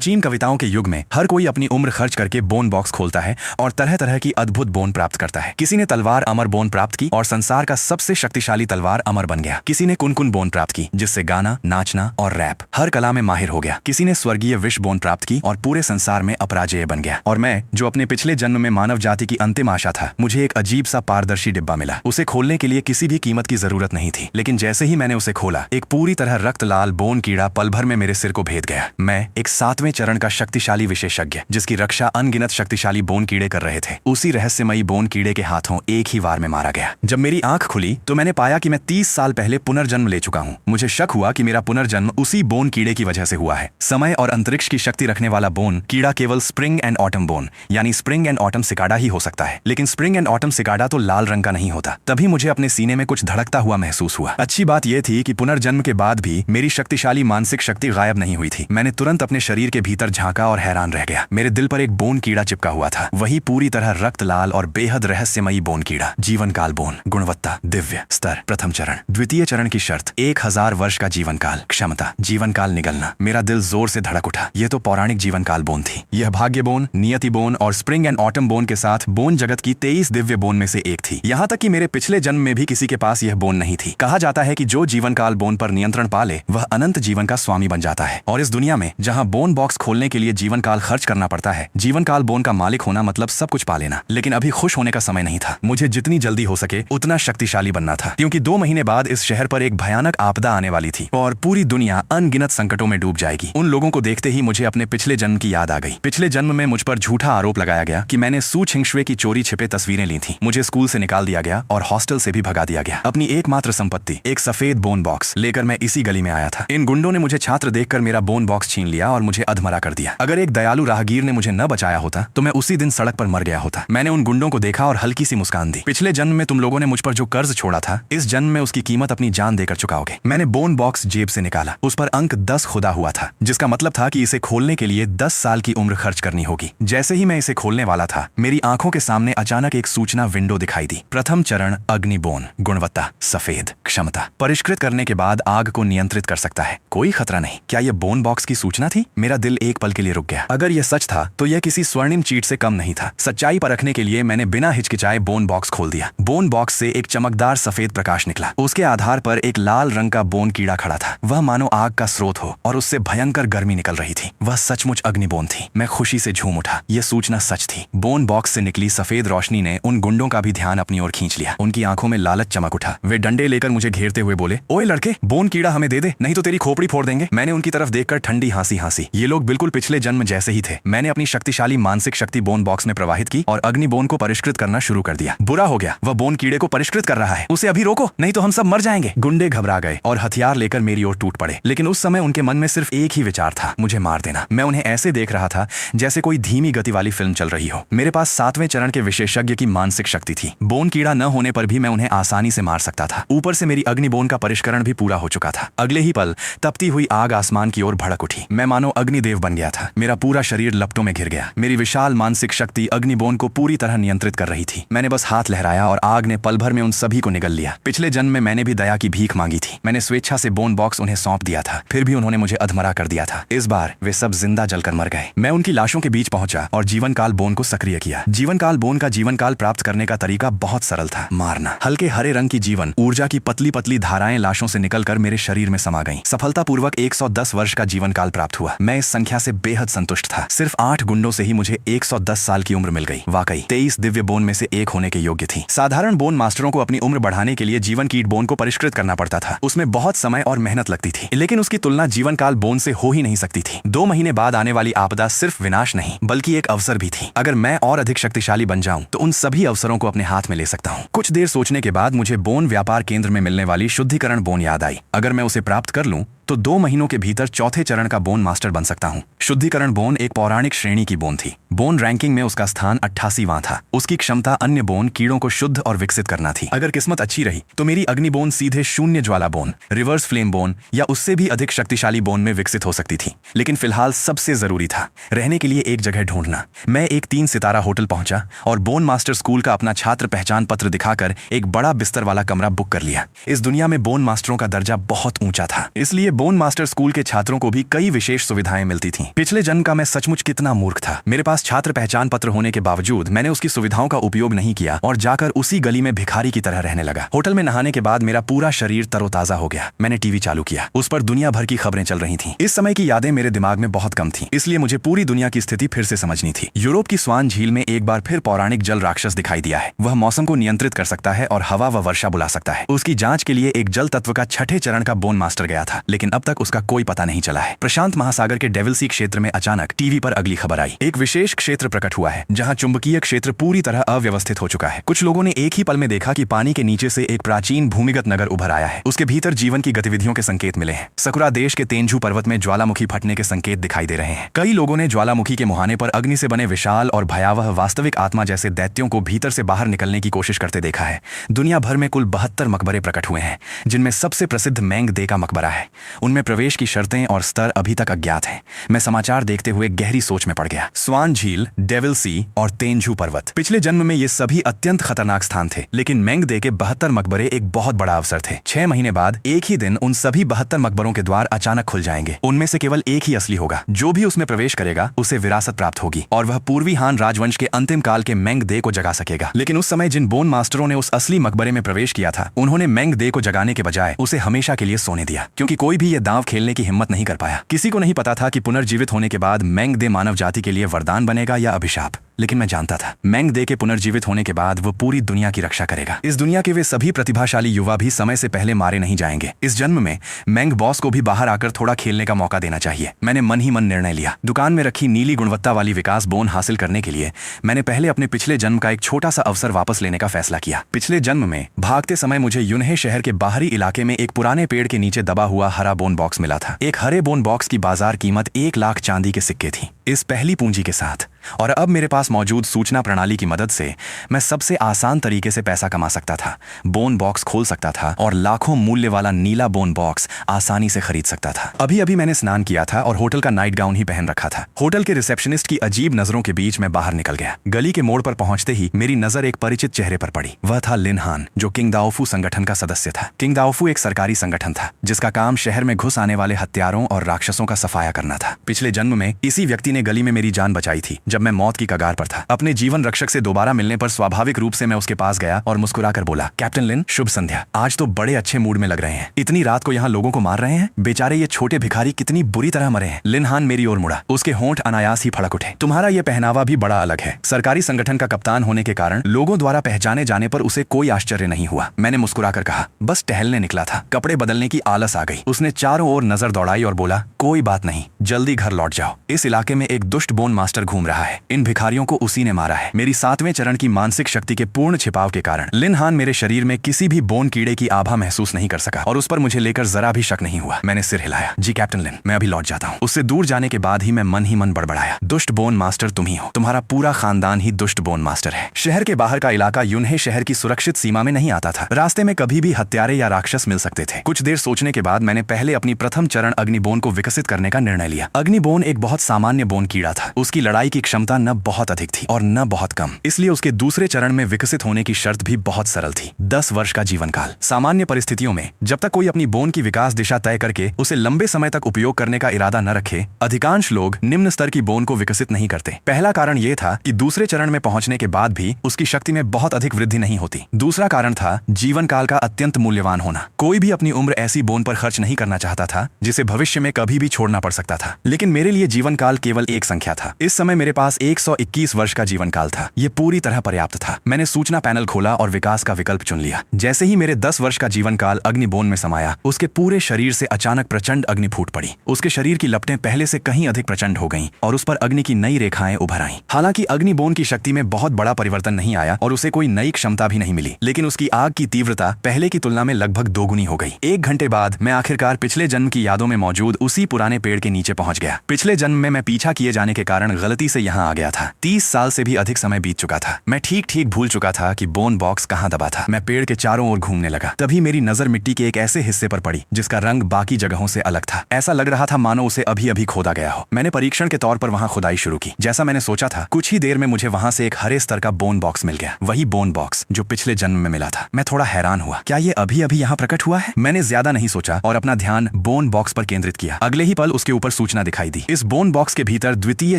चीन कविताओं के युग में हर कोई अपनी उम्र खर्च करके बोन बॉक्स खोलता है और तरह तरह की अद्भुत बोन प्राप्त करता है। किसी ने तलवार अमर बोन प्राप्त की और संसार का सबसे शक्तिशाली तलवार अमर बन गया। किसी ने कुनकुन बोन प्राप्त की जिससे गाना, नाचना और रैप हर कला में माहिर हो गया। किसी ने स्वर्गीय विष बोन प्राप्त की और पूरे संसार में अपराजेय बन गया। और मैं, जो अपने पिछले जन्म में मानव जाति की अंतिम आशा था, मुझे एक अजीब सा पारदर्शी डिब्बा मिला। उसे खोलने के लिए किसी भी कीमत की जरूरत नहीं थी, लेकिन जैसे ही मैंने उसे खोला, एक पूरी तरह रक्त लाल बोन कीड़ा पल भर में मेरे सिर को भेद गया। मैं एक 7वें चरण का शक्तिशाली विशेषज्ञ, जिसकी रक्षा अनगिनत शक्तिशाली बोन कीड़े कर रहे थे, उसी रहस्यमयी बोन कीड़े के हाथों एक ही वार में मारा गया। जब मेरी आंख खुली तो मैंने पाया कि मैं 30 साल पहले पुनर्जन्म ले चुका हूँ। मुझे शक हुआ कि मेरा पुनर्जन्म उसी बोन कीड़े की वजह से हुआ है। समय और अंतरिक्ष की शक्ति रखने वाला बोन कीड़ा केवल स्प्रिंग एंड ऑटम बोन यानी स्प्रिंग एंड ऑटम सिकाडा ही हो सकता है, लेकिन स्प्रिंग एंड ऑटम सिकाडा तो लाल रंग का नहीं होता। तभी मुझे अपने सीने में कुछ धड़कता हुआ महसूस हुआ। अच्छी बात यह थी कि पुनर्जन्म के बाद भी मेरी शक्तिशाली मानसिक शक्ति गायब नहीं हुई थी। मैंने तुरंत अपने शरीर के भीतर झांका और हैरान रह गया। मेरे दिल पर एक बोन कीड़ा चिपका हुआ था, वही पूरी तरह रक्त लाल और बेहद रहस्यमयी बोन कीड़ा। जीवन काल बोन, गुणवत्ता दिव्य, स्तर प्रथम चरण, द्वितीय चरण की शर्त 1000 वर्ष का जीवन काल, क्षमता जीवन काल निगलना। मेरा दिल जोर से धड़क उठा। यह तो पौराणिक जीवन काल बोन थी। यह भाग्य बोन, नियति बोन और स्प्रिंग एंड ऑटम बोन के साथ बोन जगत की 23 दिव्य बोन में से एक थी। यहाँ तक कि मेरे पिछले जन्म में भी किसी के पास यह बोन नहीं थी। कहा जाता है कि जो जीवन काल बोन पर नियंत्रण पा ले, वह अनंत जीवन का स्वामी बन जाता है। और इस दुनिया में जहाँ बोन बॉक्स खोलने के लिए जीवन काल खर्च करना पड़ता है, जीवन काल बोन का मालिक होना मतलब सब कुछ पा लेना। लेकिन अभी खुश होने का समय नहीं था। मुझे जितनी जल्दी हो सके उतना शक्तिशाली बनना था, क्योंकि 2 महीने बाद इस शहर पर एक भयानक आपदा आने वाली थी और पूरी दुनिया अनगिनत संकटों में डूब जाएगी। उन लोगों को देखते ही मुझे अपने पिछले जन्म की याद आ गई। पिछले जन्म में मुझ पर झूठा आरोप लगाया गया कि मैंने सू छिंगशुए की चोरी छिपे तस्वीरें ली थी। मुझे स्कूल से निकाल दिया गया और हॉस्टल से भी भगा दिया गया। अपनी एकमात्र संपत्ति, एक सफेद बोन बॉक्स लेकर मैं इसी गली में आया था। इन गुंडों ने मुझे छात्र देखकर मेरा बोन बॉक्स छीन लिया और मुझे अधमरा कर दिया। अगर एक दयालु राहगीर ने मुझे न बचाया होता तो मैं उसी दिन सड़क पर मर गया होता। मैंने उन गुंडों को देखा और हल्की सी मुस्कान दी। पिछले जन्म में तुम लोगों ने मुझ पर जो कर्ज छोड़ा था, इस जन्म में उसकी कीमत अपनी जान देकर चुकाओगे। मैंने बोन बॉक्स जेब से निकाला। उस पर अंक 10 खुदा हुआ था, जिसका मतलब था कि इसे खोलने के लिए 10 साल की उम्र खर्च करनी होगी। जैसे ही मैं इसे खोलने वाला था, मेरी आंखों के सामने अचानक एक सूचना विंडो दिखाई दी। प्रथम चरण अग्नि बोन, गुणवत्ता सफेद, क्षमता परिष्कृत करने के बाद आग को नियंत्रित कर सकता है, कोई खतरा नहीं। क्या यह बोन बॉक्स की सूचना थी? मेरा दिल एक पल के लिए रुक गया। अगर यह सच था तो यह किसी स्वर्णिम चीट से कम नहीं था। सच्चाई परखने के लिए मैंने बिना हिचकिचाए बोन बॉक्स खोल दिया। बोन बॉक्स से एक चमकदार सफेद प्रकाश निकला। उसके आधार पर एक लाल रंग का बोन कीड़ा खड़ा था। वह मानो आग का स्रोत हो और उससे भयंकर गर्मी निकल रही थी। वह सचमुच अग्निबोन थी। मैं खुशी से झूम उठा। यह सूचना सच थी। बोन बॉक्स से निकली सफेद रोशनी ने उन गुंडों का भी ध्यान अपनी ओर खींच लिया। उनकी आंखों में लालच चमक उठा। वे डंडे लेकर मुझे घेरते हुए बोले, ओए लड़के, बोन कीड़ा हमें दे दे, नहीं तो तेरी खोपड़ी फोड़ देंगे। मैंने उनकी तरफ देखकर ठंडी हंसी हंसी। ये लोग बिल्कुल पिछले जन्म जैसे ही थे। मैंने अपनी शक्तिशाली मानसिक शक्ति बोन बॉक्स में प्रवाहित की और अग्नि बोन को परिष्कृत करना शुरू कर दिया। बुरा हो गया, वह बोन कीड़े को परिष्कृत कर रहा है। उसे अभी रोको, नहीं तो हम सब मर जाएंगे। गुंडे घबरा गए और हथियार लेकर मेरी ओर टूट पड़े। लेकिन उस समय उनके मन में सिर्फ एक ही विचार था, मुझे मार देना। मैं उन्हें ऐसे देख रहा था जैसे कोई धीमी गति वाली फिल्म चल रही हो। मेरे पास 7वें चरण के विशेषज्ञ की मानसिक शक्ति थी। बोन कीड़ा न होने पर भी मैं उन्हें आसानी से मार सकता था। ऊपर से मेरी अग्नि बोन का परिष्करण भी पूरा हो चुका था। अगले ही पल तपती हुई आग आसमान की ओर भड़क उठी। मैं मानो अग्निदेव बन गया था। मेरा पूरा शरीर लपटों में घिर गया। मेरी विशाल मानसिक शक्ति अग्निबोन को पूरी तरह नियंत्रित कर रही थी। मैंने बस हाथ लहराया और आग ने पल भर में उन सभी को निगल लिया। पिछले जन्म में मैंने भी दया की भीख मांगी थी। मैंने स्वेच्छा से बोन बॉक्स उन्हें सौंप दिया था, फिर भी उन्होंने मुझे अधमरा कर दिया था। इस बार वे सब जिंदा जलकर मर गए। मैं उनकी लाशों के बीच पहुंचा और जीवन काल बोन को सक्रिय किया। जीवन काल बोन का जीवन काल प्राप्त करने का तरीका बहुत सरल था, मारना। हल्के हरे रंग की जीवन ऊर्जा की पतली पतली धाराएं लाशों से निकलकर मेरे शरीर में समा गईं। सफलतापूर्वक 110 वर्ष का जीवन काल प्राप्त हुआ। मैं इस संख्या से बेहद संतुष्ट था। सिर्फ 8 गुंडों से ही मुझे 110 साल की उम्र मिल गई। वाकई 23 दिव्य बोन में से एक होने के योग्य थी। साधारण बोन मास्टरों को अपनी उम्र बढ़ाने के लिए जीवन कीट बोन को परिष्कृत करना पड़ता था। उसमें बहुत समय और मेहनत लगती थी, लेकिन उसकी तुलना जीवन काल बोन से हो ही नहीं सकती थी। 2 महीने बाद आने वाली आपदा सिर्फ विनाश नहीं, बल्कि एक अवसर भी थी। अगर मैं और अधिक शक्तिशाली बन जाऊं तो उन सभी अवसरों को अपने हाथ में ले सकता हूं। कुछ देर सोचने के बाद मुझे बोन व्यापार केंद्र में मिलने वाली शुद्धिकरण बोन याद आई। अगर मैं उसे प्राप्त कर लूं तो 2 महीनों के भीतर 4थे चरण का बोन मास्टर बन सकता हूं। शुद्धिकरण बोन एक पौराणिक श्रेणी की बोन थी। बोन रैंकिंग में उसका स्थान 88वां था। उसकी क्षमता अन्य बोन कीड़ों को शुद्ध और विकसित करना थी। अगर किस्मत अच्छी रही तो मेरी अग्नि बोन सीधे शून्य ज्वाला बोन, रिवर्स फ्लेम बोन या उससे भी अधिक शक्तिशाली बोन में विकसित हो सकती थी। लेकिन फिलहाल सबसे जरूरी था रहने के लिए एक जगह ढूंढना। मैं एक 3 सितारा होटल पहुंचा और बोन मास्टर स्कूल का अपना छात्र पहचान पत्र दिखाकर एक बड़ा बिस्तर वाला कमरा बुक कर लिया। इस दुनिया में बोन मास्टरों का दर्जा बहुत ऊंचा था, इसलिए बोन मास्टर स्कूल के छात्रों को भी कई विशेष सुविधाएं मिलती थीं। पिछले जन्म का मैं सचमुच कितना मूर्ख था। मेरे पास छात्र पहचान पत्र होने के बावजूद मैंने उसकी सुविधाओं का उपयोग नहीं किया और जाकर उसी गली में भिखारी की तरह रहने लगा। होटल में नहाने के बाद मेरा पूरा शरीर तरोताजा हो गया। मैंने टीवी चालू किया, उस पर दुनिया भर की खबरें चल रही थीं। इस समय की यादें मेरे दिमाग में बहुत कम थीं, इसलिए मुझे पूरी दुनिया की स्थिति फिर से समझनी थी। यूरोप की स्वान झील में एक बार फिर पौराणिक जल राक्षस दिखाई दिया है। वह मौसम को नियंत्रित कर सकता है और हवा व वर्षा बुला सकता है। उसकी जांच के लिए एक जल तत्व का छठे चरण का बोन मास्टर गया था, लेकिन अब तक उसका कोई पता नहीं चला है। प्रशांत महासागर के डेविल सी क्षेत्र में अचानक टीवी पर अगली खबर आई। एक विशेष क्षेत्र प्रकट हुआ है जहां चुंबकीय क्षेत्र पूरी तरह अव्यवस्थित हो चुका है। कुछ लोगों ने एक ही पल में देखा कि पानी के नीचे से एक प्राचीन भूमिगत नगर उभर आया है। उसके भीतर जीवन की गतिविधियों के संकेत मिले हैं। सकुरा देश के तेंजू पर्वत में ज्वालामुखी फटने के संकेत दिखाई दे रहे हैं। कई लोगों ने ज्वालामुखी के मुहाने पर अग्नि से बने विशाल और भयावह वास्तविक आत्मा जैसे दैत्यों को भीतर से बाहर निकलने की कोशिश करते देखा है। दुनिया भर में कुल 72 मकबरे प्रकट हुए हैं, जिनमें सबसे प्रसिद्ध मेंग दे का मकबरा है। उनमें प्रवेश की शर्तें और स्तर अभी तक अज्ञात हैं। मैं समाचार देखते हुए गहरी सोच में पड़ गया। स्वान झील, डेविल सी और तेंजू पर्वत, पिछले जन्म में ये सभी अत्यंत खतरनाक स्थान थे, लेकिन मेंग दे के 72 मकबरे एक बहुत बड़ा अवसर थे। 6 महीने बाद एक ही दिन उन सभी 72 मकबरों के द्वार अचानक खुल जाएंगे। उनमें से केवल एक ही असली होगा। जो भी उसमें प्रवेश करेगा उसे विरासत प्राप्त होगी और वह पूर्वी हान राजवंश के अंतिम काल के मेंग दे को जगा सकेगा। लेकिन उस समय जिन बोन मास्टरों ने उस असली मकबरे में प्रवेश किया था, उन्होंने मेंग दे को जगाने के बजाय उसे हमेशा के लिए सोने दिया, क्योंकि कोई भी ये दांव खेलने की हिम्मत नहीं कर पाया। किसी को नहीं पता था कि पुनर्जीवित होने के बाद मेंग दे मानव जाति के लिए वरदान बनेगा या अभिशाप। लेकिन मैं जानता था, मेंग दे के पुनर्जीवित होने के बाद वो पूरी दुनिया की रक्षा करेगा। इस दुनिया के वे सभी प्रतिभाशाली युवा भी समय से पहले मारे नहीं जाएंगे। इस जन्म में मेंग बॉस को भी बाहर आकर थोड़ा खेलने का मौका देना चाहिए। मैंने मन ही मन निर्णय लिया। दुकान में रखी नीली गुणवत्ता वाली विकास बोन हासिल करने के लिए मैंने पहले अपने पिछले जन्म का एक छोटा सा अवसर वापस लेने का फैसला किया। पिछले जन्म में भागते समय मुझे यूनहे शहर के बाहरी इलाके में एक पुराने पेड़ के नीचे दबा हुआ हरा बोन बॉक्स मिला था। एक हरे बोन बॉक्स की बाजार कीमत 1 लाख चांदी के सिक्के थी, इस पहली पूंजी के साथ। और अब मेरे पास मौजूद सूचना प्रणाली की मदद से मैं सबसे आसान तरीके से पैसा कमा सकता था। बोन बॉक्स खोल सकता था और लाखों मूल्य वाला नीला बोन बॉक्स आसानी से खरीद सकता था। अभी अभी मैंने स्नान किया था और होटल का नाइट गाउन ही पहन रखा था। होटल के रिसेप्शनिस्ट की अजीब नजरों के बीच मैं बाहर निकल गया। गली के मोड़ पर पहुंचते ही मेरी नजर एक परिचित चेहरे पर पड़ी। वह था लिन हान, जो किंग दाओफू संगठन का सदस्य था। किंग दाओफू एक सरकारी संगठन था जिसका काम शहर में घुस आने वाले हत्यारों और राक्षसों का सफाया करना था। पिछले जन्म में इसी व्यक्ति ने गली में मेरी जान बचाई थी जब मैं मौत की कगार पर था। अपने जीवन रक्षक से दोबारा मिलने पर स्वाभाविक रूप से मैं उसके पास गया और मुस्कुराकर बोला, कैप्टन लिन, शुभ संध्या। आज तो बड़े अच्छे मूड में लग रहे हैं। इतनी रात को यहाँ लोगों को मार रहे हैं? बेचारे ये छोटे भिखारी कितनी बुरी तरह मरे हैं। लिन हान मेरी ओर मुड़ा। उसके होंठ अनायास ही फड़क उठे। तुम्हारा ये पहनावा भी बड़ा अलग है। सरकारी संगठन का कप्तान होने के कारण लोगों द्वारा पहचाने जाने पर उसे कोई आश्चर्य नहीं हुआ। मैंने मुस्कुराकर कहा, बस टहलने निकला था, कपड़े बदलने की आलस आ गई। उसने चारों ओर नजर दौड़ाई और बोला, कोई बात नहीं, जल्दी घर लौट जाओ। इस इलाके में एक दुष्ट बोन मास्टर घूम रहा है। इन भिखारियों को उसी ने मारा है। मेरी 7वें चरण की मानसिक शक्ति के पूर्ण छिपाव के कारण लिन हान मेरे शरीर में किसी भी बोन कीड़े की आभा महसूस नहीं कर सका और उस पर मुझे लेकर जरा भी शक नहीं हुआ। मैंने सिर हिलाया। जी कैप्टन लिन, मैं अभी लौट जाता हूँ। उससे दूर जाने के बाद ही मैं बड़बड़ाया, दुष्ट बोन मास्टर तुम ही हो। तुम्हारा पूरा खानदान ही दुष्ट बोन मास्टर है। शहर के बाहर का इलाका यूनहे शहर की सुरक्षित सीमा में नहीं आता था। रास्ते में कभी भी हत्यारे या राक्षस मिल सकते थे। कुछ देर सोचने के बाद मैंने पहले अपनी प्रथम चरण अग्निबोन को विकसित करने का निर्णय लिया। अग्निबोन एक बहुत सामान्य बोन कीड़ा था। उसकी लड़ाई की क्षमता न बहुत अधिक थी और न बहुत कम, इसलिए उसके दूसरे चरण में विकसित होने की शर्त भी बहुत सरल थी, 10 वर्ष का जीवन काल। सामान्य परिस्थितियों में जब तक कोई अपनी बोन की विकास दिशा तय करके उसे लंबे समय तक उपयोग करने का इरादा न रखे, अधिकांश लोग निम्न स्तर की बोन को विकसित नहीं करते। पहला कारण यह था कि दूसरे चरण में पहुंचने के बाद भी उसकी शक्ति में बहुत अधिक वृद्धि नहीं होती। दूसरा कारण था जीवन काल का अत्यंत मूल्यवान होना। कोई भी अपनी उम्र ऐसी बोन पर खर्च नहीं करना चाहता था जिसे भविष्य में कभी भी छोड़ना पड़ सकता था। लेकिन मेरे लिए जीवन काल केवल एक संख्या था। इस समय मेरे पास 121 वर्ष का जीवन काल था। ये पूरी तरह पर्याप्त था। मैंने सूचना पैनल खोला और विकास का विकल्प चुन लिया। जैसे ही मेरे 10 वर्ष का जीवन काल अग्निबोन में समाया, उसके पूरे शरीर से अचानक प्रचंड अग्नि फूट पड़ी। उसके शरीर की लपटें पहले से कहीं अधिक प्रचंड हो गईं और उस पर अग्नि की नई रेखाएं उभर आईं। हालांकि अग्निबोन की शक्ति में बहुत बड़ा परिवर्तन नहीं आया और उसे कोई नई क्षमता भी नहीं मिली, लेकिन उसकी आग की तीव्रता पहले की तुलना में लगभग दोगुनी हो गई। 1 घंटे बाद मैं आखिरकार पिछले जन्म की यादों में मौजूद उसी पुराने पेड़ के नीचे पहुंच गया। पिछले जन्म में मैं पीछा पीछा किए जाने के कारण गलती से यहाँ आ गया था। 30 साल से भी अधिक समय बीत चुका था। मैं ठीक ठीक भूल चुका था कि बोन बॉक्स कहाँ दबा था। मैं पेड़ के चारों ओर घूमने लगा। तभी मेरी नजर मिट्टी के एक ऐसे हिस्से पर पड़ी जिसका रंग बाकी जगहों से अलग था। ऐसा लग रहा था मानो उसे अभी अभी खोदा गया हो। मैंने परीक्षण के तौर पर वहां खुदाई शुरू की। जैसा मैंने सोचा था, कुछ ही देर में मुझे वहां से एक हरे स्तर का बोन बॉक्स मिल गया। वही बोन बॉक्स जो पिछले जन्म में मिला था। मैं थोड़ा हैरान हुआ, क्या ये अभी अभी यहाँ प्रकट हुआ है? मैंने ज्यादा नहीं सोचा और अपना ध्यान बोन बॉक्स पर केंद्रित किया। अगले ही पल उसके ऊपर सूचना दिखाई दी। इस बोन बॉक्स के भीतर द्वितीय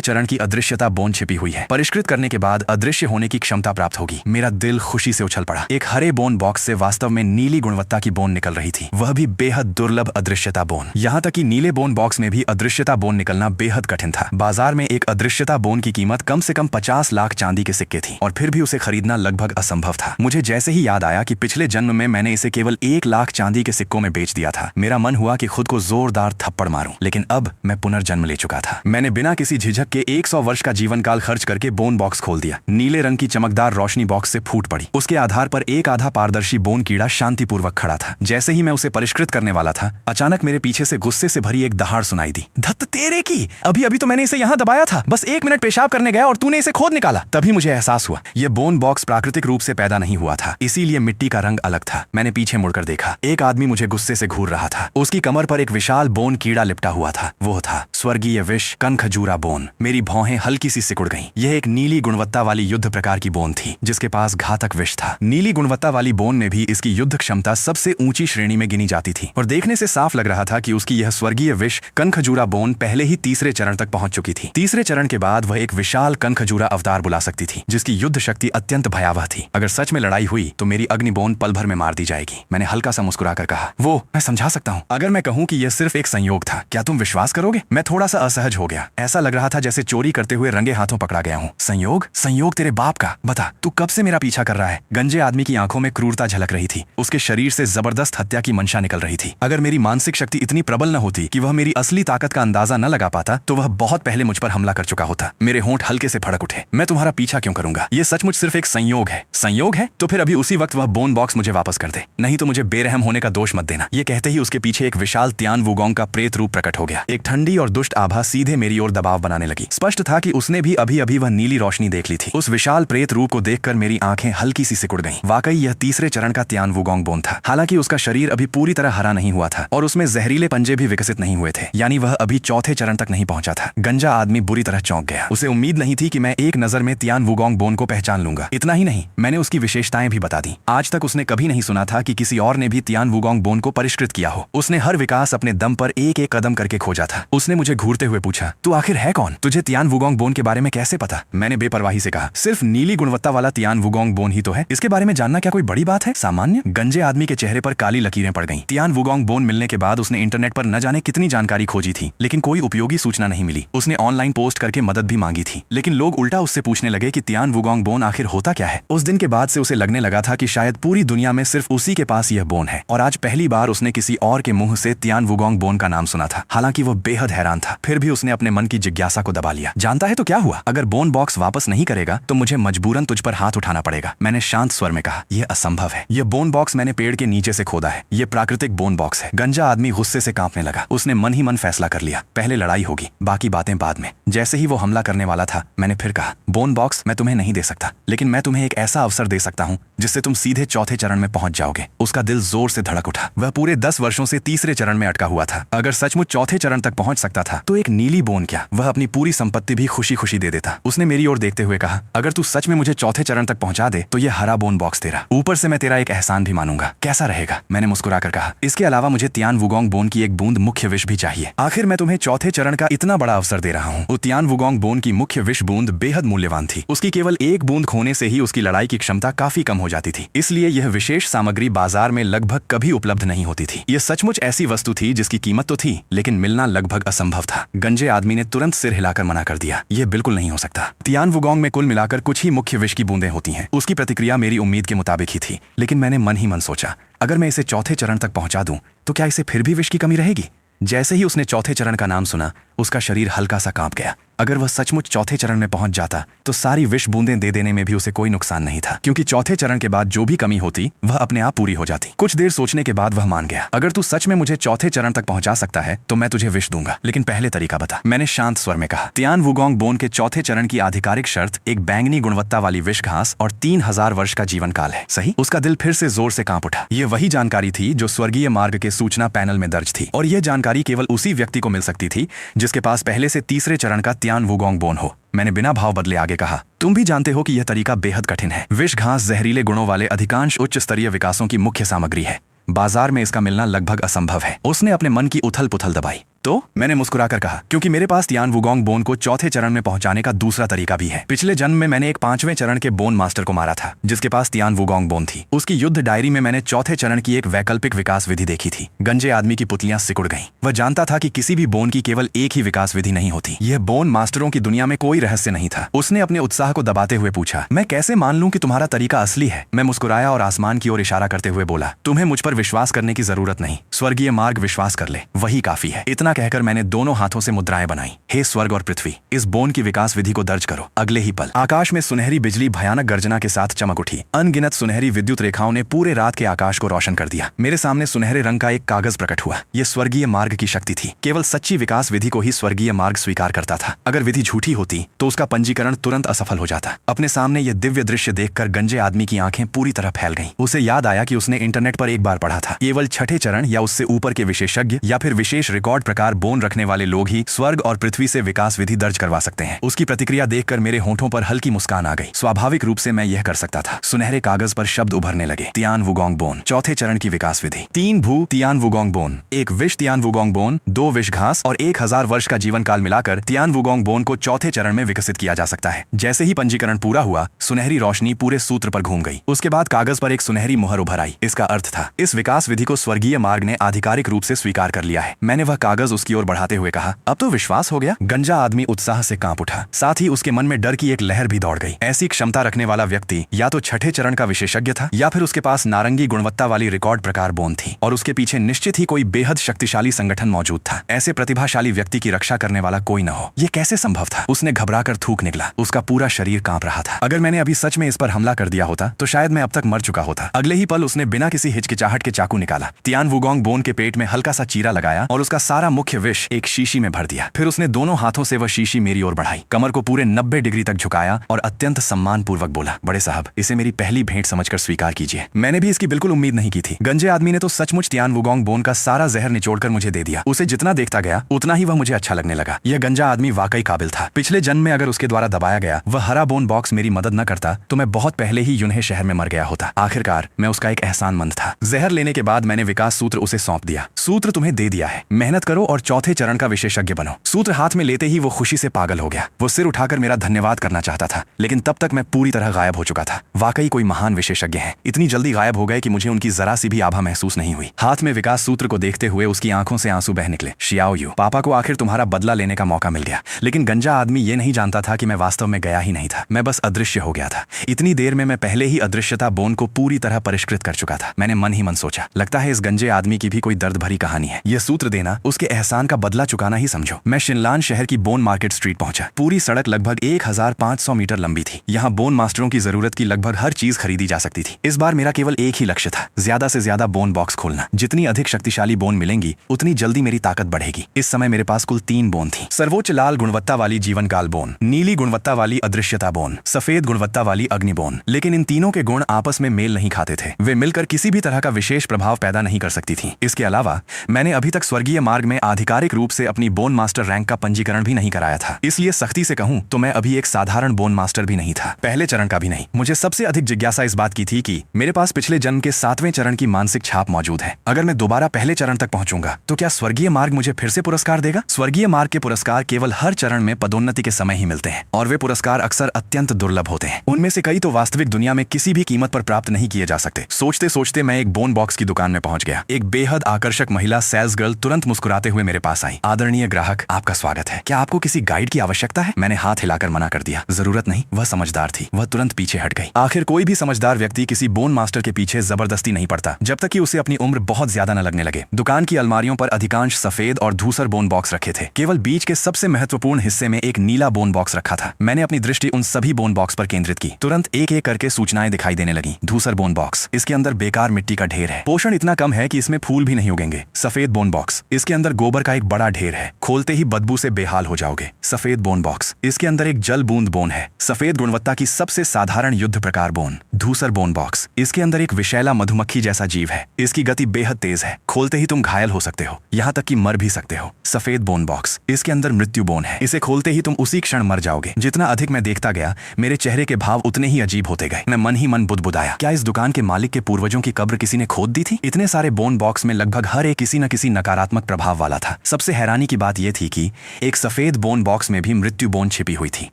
चरण की अदृश्यता बोन छिपी हुई है। परिष्कृत करने के बाद अदृश्य होने की क्षमता प्राप्त होगी। मेरा दिल खुशी से उछल पड़ा। एक हरे बोन बॉक्स से वास्तव में नीली गुणवत्ता की बोन निकल रही थी, वह भी बेहद दुर्लभ अदृश्यता बोन। यहाँ तक कि नीले बोन बॉक्स में भी अदृश्यता बोन निकलना बेहद कठिन था। बाजार में एक अदृश्यता बोन की कीमत कम से कम 50 लाख चांदी के सिक्के थी और फिर भी उसे खरीदना लगभग असंभव था। मुझे जैसे ही याद आया कि पिछले जन्म में मैंने इसे केवल 1 लाख चांदी के सिक्कों में बेच दिया था, मेरा मन हुआ कि खुद को जोरदार थप्पड़ मारूं। लेकिन अब मैं पुनर्जन्म ले चुका था। मैंने बिना किसी झिझक के 100 वर्ष का जीवन काल खर्च करके बोन बॉक्स खोल दिया। नीले रंग की चमकदार रोशनी बॉक्स से फूट पड़ी। उसके आधार पर एक आधा पारदर्शी बोन कीड़ा शांतिपूर्वक खड़ा था। जैसे ही मैं उसे परिष्कृत करने वाला था, अचानक मेरे पीछे से गुस्से से भरी एक दहाड़ सुनाई दी। धत्त तेरे की, अभी अभी तो मैंने इसे यहाँ दबाया था। बस 1 मिनट पेशाब करने गया और तूने इसे खोद निकाला। तभी मुझे एहसास हुआ, यह बोन बॉक्स प्राकृतिक रूप से पैदा नहीं हुआ था, इसीलिए मिट्टी का रंग अलग था। मैंने पीछे मुड़कर देखा। एक आदमी मुझे गुस्से से घूर रहा था। उसकी कमर पर एक विशाल बोन कीड़ा लिपटा हुआ था। वो था स्वर्गीय विष कनखजूरा बोन। मेरी भौहें हल्की सी सिकुड़ गईं। यह एक नीली गुणवत्ता वाली युद्ध प्रकार की बोन थी जिसके पास घातक विष था। नीली गुणवत्ता वाली बोन में भी इसकी युद्ध क्षमता सबसे ऊंची श्रेणी में गिनी जाती थी और देखने से साफ लग रहा था कि उसकी यह स्वर्गीय विष कनखजूरा बोन पहले ही तीसरे चरण तक पहुंच चुकी थी। तीसरे चरण के बाद वह एक विशाल कनखजूरा अवतार बुला सकती थी जिसकी युद्ध शक्ति अत्यंत भयावह थी। अगर सच में लड़ाई हुई तो मेरी अग्नि बोन पल भर में मार दी जाएगी। मैंने हल्का सा मुस्कुराकर कहा, वो मैं समझा सकता हूँ। अगर मैं कहूँ कि यह सिर्फ एक संयोग था, क्या तुम विश्वास करोगे? मैं थोड़ा सा असहज हो गया। ऐसा लग रहा था जैसे चोरी करते हुए रंगे हाथों पकड़ा गया हूँ। संयोग? संयोग तेरे बाप का। बता, तू कब से मेरा पीछा कर रहा है? गंजे आदमी की आंखों में क्रूरता झलक रही थी। उसके शरीर से जबरदस्त हत्या की मंशा निकल रही थी। अगर मेरी मानसिक शक्ति इतनी प्रबल न होती कि वह मेरी असली ताकत का अंदाजा न लगा पाता, तो वह बहुत पहले मुझ पर हमला कर चुका होता। मेरे होंठ हल्के से फड़क उठे। मैं तुम्हारा पीछा क्यों करूंगा? यह सचमुच सिर्फ एक संयोग है। संयोग है? तो फिर अभी उसी वक्त वह बोन बॉक्स मुझे वापस कर दे, नहीं तो मुझे बेरहम होने का दोष मत देना। ये कहते ही उसके पीछे एक विशाल त्यान वुगोंग का प्रेत रूप प्रकट हो गया। एक ठंडी और दुष्ट आभा सीधे मेरी ओर दबाव बनाने लगी। स्पष्ट था कि उसने भी अभी अभी वह नीली रोशनी देख ली थी। उस विशाल प्रेत रूप को देखकर मेरी आंखें हल्की सी सिकुड़ गईं। वाकई यह तीसरे चरण का त्यान वुगोंग बोन था। हालांकि उसका शरीर अभी पूरी तरह हरा नहीं हुआ था और उसमें जहरीले पंजे भी विकसित नहीं हुए थे, यानी वह अभी चौथे चरण तक नहीं पहुंचा था। गंजा आदमी बुरी तरह चौंक गया। उसे उम्मीद नहीं थी कि मैं एक नजर में त्यान वुगोंग बोन को पहचान लूंगा। इतना ही नहीं, मैंने उसकी विशेषताएं भी बता दी। आज तक उसने कभी नहीं सुना था कि किसी और ने भी त्यान वुगोंग बोन को परिष्कृत किया हो। उसने हर विकास अपने दम पर एक एक कदम करके खोजा था। उसने मुझे घूरते हुए पूछा, तू आखिर है कौन? तुझे त्यान वुगोंग बोन के बारे में कैसे पता? मैंने बेपरवाही से कहा, सिर्फ नीली गुणवत्ता वाला त्यान वुगोंग बोन ही तो है। इसके बारे में जानना क्या कोई बड़ी बात है? सामान्य। गंजे आदमी के चेहरे पर काली लकीरें पड़ गईं। त्यान वुगोंग बोन मिलने के बाद उसने इंटरनेट पर न जाने कितनी जानकारी खोजी थी, लेकिन कोई उपयोगी सूचना नहीं मिली। उसने ऑनलाइन पोस्ट करके मदद भी मांगी थी, लेकिन लोग उल्टा उससे पूछने लगे कि त्यान वुगोंग बोन आखिर होता क्या है। उस दिन के बाद से उसे लगने लगा था कि शायद पूरी दुनिया में सिर्फ उसी के पास यह बोन है, और आज पहली बार उसने किसी और के मुंह से त्यान वुगोंग बोन का नाम सुना था। हालांकि वह बेहद हैरान था, फिर भी उसने अपने मन की जिज्ञासा को दबा लिया। जानता है तो क्या हुआ? अगर बोन बॉक्स वापस नहीं करेगा तो मुझे मजबूरन तुझ पर हाथ उठाना पड़ेगा। मैंने शांत स्वर में कहा, यह असंभव है। यह बोन बॉक्स मैंने पेड़ के नीचे से खोदा है। यह प्राकृतिक बोन बॉक्स है। गंजा आदमी गुस्से से कांपने लगा। उसने मन ही मन फैसला कर लिया, पहले लड़ाई होगी, बाकी बातें बाद में। जैसे ही वो हमला करने वाला था, मैंने फिर कहा, बोन बॉक्स मैं तुम्हें नहीं दे सकता, लेकिन मैं तुम्हें एक ऐसा अवसर दे सकता हूँ जिससे तुम सीधे चौथे चरण में पहुंच जाओगे। उसका दिल जोर से धड़क उठा। वह पूरे 10 वर्षों से तीसरे चरण में अटका हुआ था। अगर सचमुच चौथे चरण तक पहुंच सकता था तो एक नीली बोन क्या, वह अपनी पूरी संपत्ति भी खुशी खुशी दे देता। उसने मेरी ओर देखते हुए कहा, अगर तू सच में मुझे चौथे चरण तक पहुंचा दे तो यह हरा बोन बॉक्स तेरा। ऊपर से मैं तेरा एक एहसान भी मानूंगा। कैसा रहेगा? मैंने मुस्कुराकर कहा, इसके अलावा मुझे त्यान वुगोंग बोन की एक बूंद मुख्य विष भी चाहिए। आखिर मैं तुम्हें चौथे चरण का इतना बड़ा अवसर दे रहा हूँ। त्यान वुगोंग बोन की मुख्य विष बूंद बेहद मूल्यवान थी। उसकी केवल एक बूंद खोने से ही उसकी लड़ाई की क्षमता काफी कम हो जाती थी, इसलिए यह विशेष सामग्री बाजार में लगभग कभी उपलब्ध नहीं होती थी। यह सचमुच ऐसी वस्तु थी जिसकी कीमत तो थी, लेकिन मिलना लगभग असंभव था। गंजे आदमी ने तुरंत सिर हिलाकर मना कर दिया, यह बिल्कुल नहीं हो सकता। त्यान वुगोंग में कुल मिलाकर कुछ ही मुख्य विष की बूंदें होती हैं। उसकी प्रतिक्रिया मेरी उम्मीद के मुताबिक ही थी, लेकिन मैंने मन ही मन सोचा, अगर मैं इसे चौथे चरण तक पहुंचा दूं तो क्या इसे फिर भी विष की कमी रहेगी? जैसे ही उसने चौथे चरण का नाम सुना, उसका शरीर हल्का सा कांप गया। अगर वह सचमुच चौथे चरण में पहुंच जाता तो सारी विष बूंदें दे देने में भी उसे कोई नुकसान नहीं था, क्योंकि चौथे चरण के बाद जो भी कमी होती वह अपने आप पूरी हो जाती। कुछ देर सोचने के बाद वह मान गया, अगर तू सच में मुझे चौथे चरण तक पहुंचा सकता है तो मैं तुझे विष दूंगा, लेकिन पहले तरीका बता। मैंने शांत स्वर में कहा। तियान वुगोंग बोन के चौथे चरण की आधिकारिक शर्त एक बैंगनी गुणवत्ता वाली विष घास और 3000 वर्ष का जीवन काल है। सही? उसका दिल फिर से जोर से कांप उठा। यह वही जानकारी थी जो स्वर्गीय मार्ग के सूचना पैनल में दर्ज थी, और यह जानकारी केवल उसी व्यक्ति को मिल सकती थी जिसके पास पहले से तीसरे चरण का तियान वुगोंग बोन हो। मैंने बिना भाव बदले आगे कहा, तुम भी जानते हो कि यह तरीका बेहद कठिन है। विष घास जहरीले गुणों वाले अधिकांश उच्च स्तरीय विकासों की मुख्य सामग्री है। बाजार में इसका मिलना लगभग असंभव है। उसने अपने मन की उथल पुथल दबाई। तो मैंने मुस्कुराकर कहा, क्योंकि मेरे पास तियान वुगोंग बोन को चौथे चरण में पहुंचाने का दूसरा तरीका भी है। पिछले जन्म में मैंने एक 5वें चरण के बोन मास्टर को मारा था जिसके पास तियान वुगोंग बोन थी। उसकी युद्ध डायरी में मैंने चौथे चरण की एक वैकल्पिक विकास विधि देखी थी। गंजे आदमी की पुतलियां सिकुड़ गईं। वह जानता था कि किसी भी बोन की केवल एक ही विकास विधि नहीं होती। यह बोन मास्टरों की दुनिया में कोई रहस्य नहीं था। उसने अपने उत्साह को दबाते हुए पूछा, मैं कैसे मान लूं कि तुम्हारा तरीका असली है? मैं मुस्कुराया और आसमान की ओर इशारा करते हुए बोला, तुम्हें मुझ पर विश्वास करने की जरूरत नहीं, स्वर्गीय मार्ग विश्वास कर ले, वही काफी है। इतना कहकर मैंने दोनों हाथों से मुद्राएं बनाई। हे स्वर्ग और पृथ्वी, इस बोन की विकास विधि को दर्ज करो। अगले ही पल आकाश में सुनहरी बिजली भयानक गर्जना के साथ चमक उठी। अनगिनत सुनहरी विद्युत रेखाओं ने पूरे रात के आकाश को रोशन कर दिया। मेरे सामने सुनहरे रंग का एक कागज प्रकट हुआ। यह स्वर्गीय मार्ग की शक्ति थी। केवल सच्ची विकास विधि को ही स्वर्गीय मार्ग स्वीकार करता था। अगर विधि झूठी होती तो उसका पंजीकरण तुरंत असफल हो जाता। अपने सामने यह दिव्य दृश्य देखकर गंजे आदमी की आंखें पूरी तरह फैल गईं। उसे याद आया कि उसने इंटरनेट पर एक बार पढ़ा था, केवल छठे चरण या उससे ऊपर के विशेषज्ञ या फिर विशेष रिकॉर्ड प्रकार बोन रखने वाले लोग ही स्वर्ग और पृथ्वी से विकास विधि दर्ज करवा सकते हैं। उसकी प्रतिक्रिया देखकर मेरे होंठों पर हल्की मुस्कान आ गई। स्वाभाविक रूप से मैं यह कर सकता था। सुनहरे कागज पर शब्द उभरने लगे। तियान वुगोंग बोन, चौथे चरण की विकास विधि। 3 भू तियान वुगोंग बोन, 1 विष तियान वुगोंग बोन, 2 विष घास और 1000 वर्ष का जीवन काल मिलाकर तियान वुगोंग बोन को चौथे चरण में विकसित किया जा सकता है। जैसे ही पंजीकरण पूरा हुआ, सुनहरी रोशनी पूरे सूत्र पर घूम गई। उसके बाद कागज पर एक सुनहरी मुहर उभर आई। इसका अर्थ था, इस विकास विधि को स्वर्गीय मार्ग ने आधिकारिक रूप से स्वीकार कर लिया है। मैंने वह कागज उसकी ओर बढ़ाते हुए कहा, अब तो विश्वास हो गया। गंजा आदमी उत्साह से कांप उठा। साथ ही उसके मन में डर की एक लहर भी दौड़ गई। ऐसी क्षमता रखने वाला व्यक्ति या तो छठे चरण का विशेषज्ञ था या फिर उसके पास नारंगी गुणवत्ता वाली रिकॉर्ड प्रकार बोन थी, और उसके पीछे निश्चित ही कोई बेहद शक्तिशाली संगठन मौजूद था। ऐसे प्रतिभाशाली व्यक्ति की रक्षा करने वाला कोई न हो, यह कैसे संभव था? उसने घबराकर थूक निकला। उसका पूरा शरीर कांप रहा था। अगर मैंने अभी सच में इस पर हमला कर दिया होता तो शायद मैं अब तक मर चुका होता। अगले ही पल उसने बिना किसी हिचकिचाहट के चाकू निकाला, तियान वुगोंग बोन के पेट में हल्का सा चीरा लगाया और उसका सारा मुख्य विष एक शीशी में भर दिया। फिर उसने दोनों हाथों से वह शीशी मेरी ओर बढ़ाई, कमर को पूरे 90 डिग्री तक झुकाया और अत्यंत सम्मानपूर्वक बोला, बड़े साहब, इसे मेरी पहली भेंट समझकर स्वीकार कीजिए। मैंने भी इसकी बिल्कुल उम्मीद नहीं की थी। गंजे आदमी ने तो सचमुच तियान वुगोंग बोन का सारा जहर निचोड़कर मुझे दे दिया। उसे जितना देखता गया उतना ही वह मुझे अच्छा लगने लगा। यह गंजा आदमी वाकई काबिल था। पिछले जन्म में अगर उसके द्वारा दबाया गया वह हरा बोन बॉक्स मेरी मदद न करता तो मैं बहुत पहले ही यूनहे शहर में मर गया होता। आखिरकार मैं उसका एक एहसानमंद था। जहर लेने के बाद मैंने विकास सूत्र उसे सौंप दिया। सूत्र तुम्हें दे दिया है, मेहनत करो और चौथे चरण का विशेषज्ञ बनो। सूत्र हाथ में लेते ही वो खुशी से पागल हो गया। वो सिर उठाकर मेरा धन्यवाद करना चाहता था, लेकिन तब तक मैं पूरी तरह गायब हो चुका था। वाकई कोई महान विशेषज्ञ है। इतनी जल्दी गायब हो गए कि मुझे उनकी जरा सी भी आभा महसूस नहीं हुई। हाथ में विकास सूत्र को देखते हुए उसकी आंखों से आंसू बह निकले। शियाओ यू, पापा को आखिर तुम्हारा बदला लेने का मौका मिल गया। लेकिन गंजा आदमी ये नहीं जानता था कि मैं वास्तव में गया ही नहीं था, मैं बस अदृश्य हो गया था। इतनी देर में मैं पहले ही अदृश्यता बोन को पूरी तरह परिष्कृत कर चुका था। मैंने मन ही मन सोचा, लगता है इस गंजे आदमी की भी कोई दर्द भरी कहानी है। यह सूत्र देना उसके एहसान का बदला चुकाना ही समझो। मैं शिनलान शहर की बोन मार्केट स्ट्रीट पहुंचा। पूरी सड़क लगभग 1500 मीटर लंबी थी। यहाँ बोन मास्टरों की जरूरत की लगभग हर चीज खरीदी जा सकती थी। इस बार मेरा केवल एक ही लक्ष्य था, ज्यादा से ज्यादा बोन बॉक्स खोलना। जितनी अधिक शक्तिशाली बोन मिलेंगी उतनी जल्दी मेरी ताकत बढ़ेगी। इस समय मेरे पास कुल 3 बोन थी। सर्वोच्च लाल गुणवत्ता वाली जीवन काल बोन, नीली गुणवत्ता वाली अदृश्यता बोन, सफेद गुणवत्ता वाली अग्नि बोन। लेकिन इन तीनों के गुण आपस में मेल नहीं खाते थे। वे मिलकर किसी भी तरह का विशेष प्रभाव पैदा नहीं कर सकती थी। इसके अलावा मैंने अभी तक स्वर्गीय मार्ग में आधिकारिक रूप से अपनी बोन मास्टर रैंक का पंजीकरण भी नहीं कराया था। इसलिए सख्ती से कहूं तो मैं अभी एक साधारण बोन मास्टर भी नहीं था, पहले चरण का भी नहीं। मुझे सबसे अधिक जिज्ञासा इस बात की थी कि मेरे पास पिछले जन्म के 7वें चरण की मानसिक छाप मौजूद है। अगर मैं दोबारा पहले चरण तक पहुंचूंगा तो क्या स्वर्गीय मार्ग मुझे फिर से पुरस्कार देगा? स्वर्गीय मार्ग के पुरस्कार केवल हर चरण में पदोन्नति के समय ही मिलते हैं, और वे पुरस्कार अक्सर अत्यंत दुर्लभ होते हैं। उनमें से कई तो वास्तविक दुनिया में किसी भी कीमत पर प्राप्त नहीं किए जा सकते। सोचते सोचते मैं एक बोन बॉक्स की दुकान में पहुंच गया। एक बेहद आकर्षक महिला सेल्स गर्ल तुरंत मुस्कुराते हुए मेरे पास आई। आदरणीय ग्राहक, आपका स्वागत है। क्या आपको किसी गाइड की आवश्यकता है? मैंने हाथ हिलाकर मना कर दिया। जरूरत नहीं। वह समझदार थी, वह तुरंत पीछे हट गई। आखिर कोई भी समझदार व्यक्ति किसी बोन मास्टर के पीछे जबरदस्ती नहीं पड़ता, जब तक कि उसे अपनी उम्र बहुत ज्यादा न लगने लगे। दुकान की अलमारियों पर अधिकांश सफेद और धूसर बोन बॉक्स रखे थे। केवल बीच के सबसे महत्वपूर्ण हिस्से में एक नीला बोन बॉक्स रखा था। मैंने अपनी दृष्टि उन सभी बोन बॉक्स पर केंद्रित की। तुरंत एक एक करके सूचनाएं दिखाई देने लगी। धूसर बोन बॉक्स, इसके अंदर बेकार मिट्टी का ढेर है, पोषण इतना कम है कि इसमें फूल भी नहीं उगेंगे। सफेद बोन बॉक्स, इसके अंदर गोबर का एक बड़ा ढेर है, खोलते ही बदबू से बेहाल हो जाओगे। सफेद बोन बॉक्स, इसके अंदर एक जल बूंद बोन है, सफेद गुणवत्ता की सबसे साधारण युद्ध प्रकार बोन। धूसर बोन बॉक्स, इसके अंदर एक विषैला मधुमक्खी जैसा जीव है, इसकी गति बेहद तेज है, खोलते ही तुम घायल हो सकते हो, यहाँ तक कि मर भी सकते हो। सफेद बोन बॉक्स, इसके अंदर मृत्यु बोन है, इसे खोलते ही तुम उसी क्षण मर जाओगे। जितना अधिक मैं देखता गया, मेरे चेहरे के भाव उतने ही अजीब होते गए। मैं मन ही मन बुदबुदाया, क्या इस दुकान के मालिक के पूर्वजों की कब्र किसी ने खोद दी थी? इतने सारे बोन बॉक्स में लगभग हर एक किसी न किसी नकारात्मक प्रभाव वाला था। सबसे हैरानी की बात यह थी कि एक सफेद बोन बॉक्स में भी मृत्यु बोन छिपी हुई थी।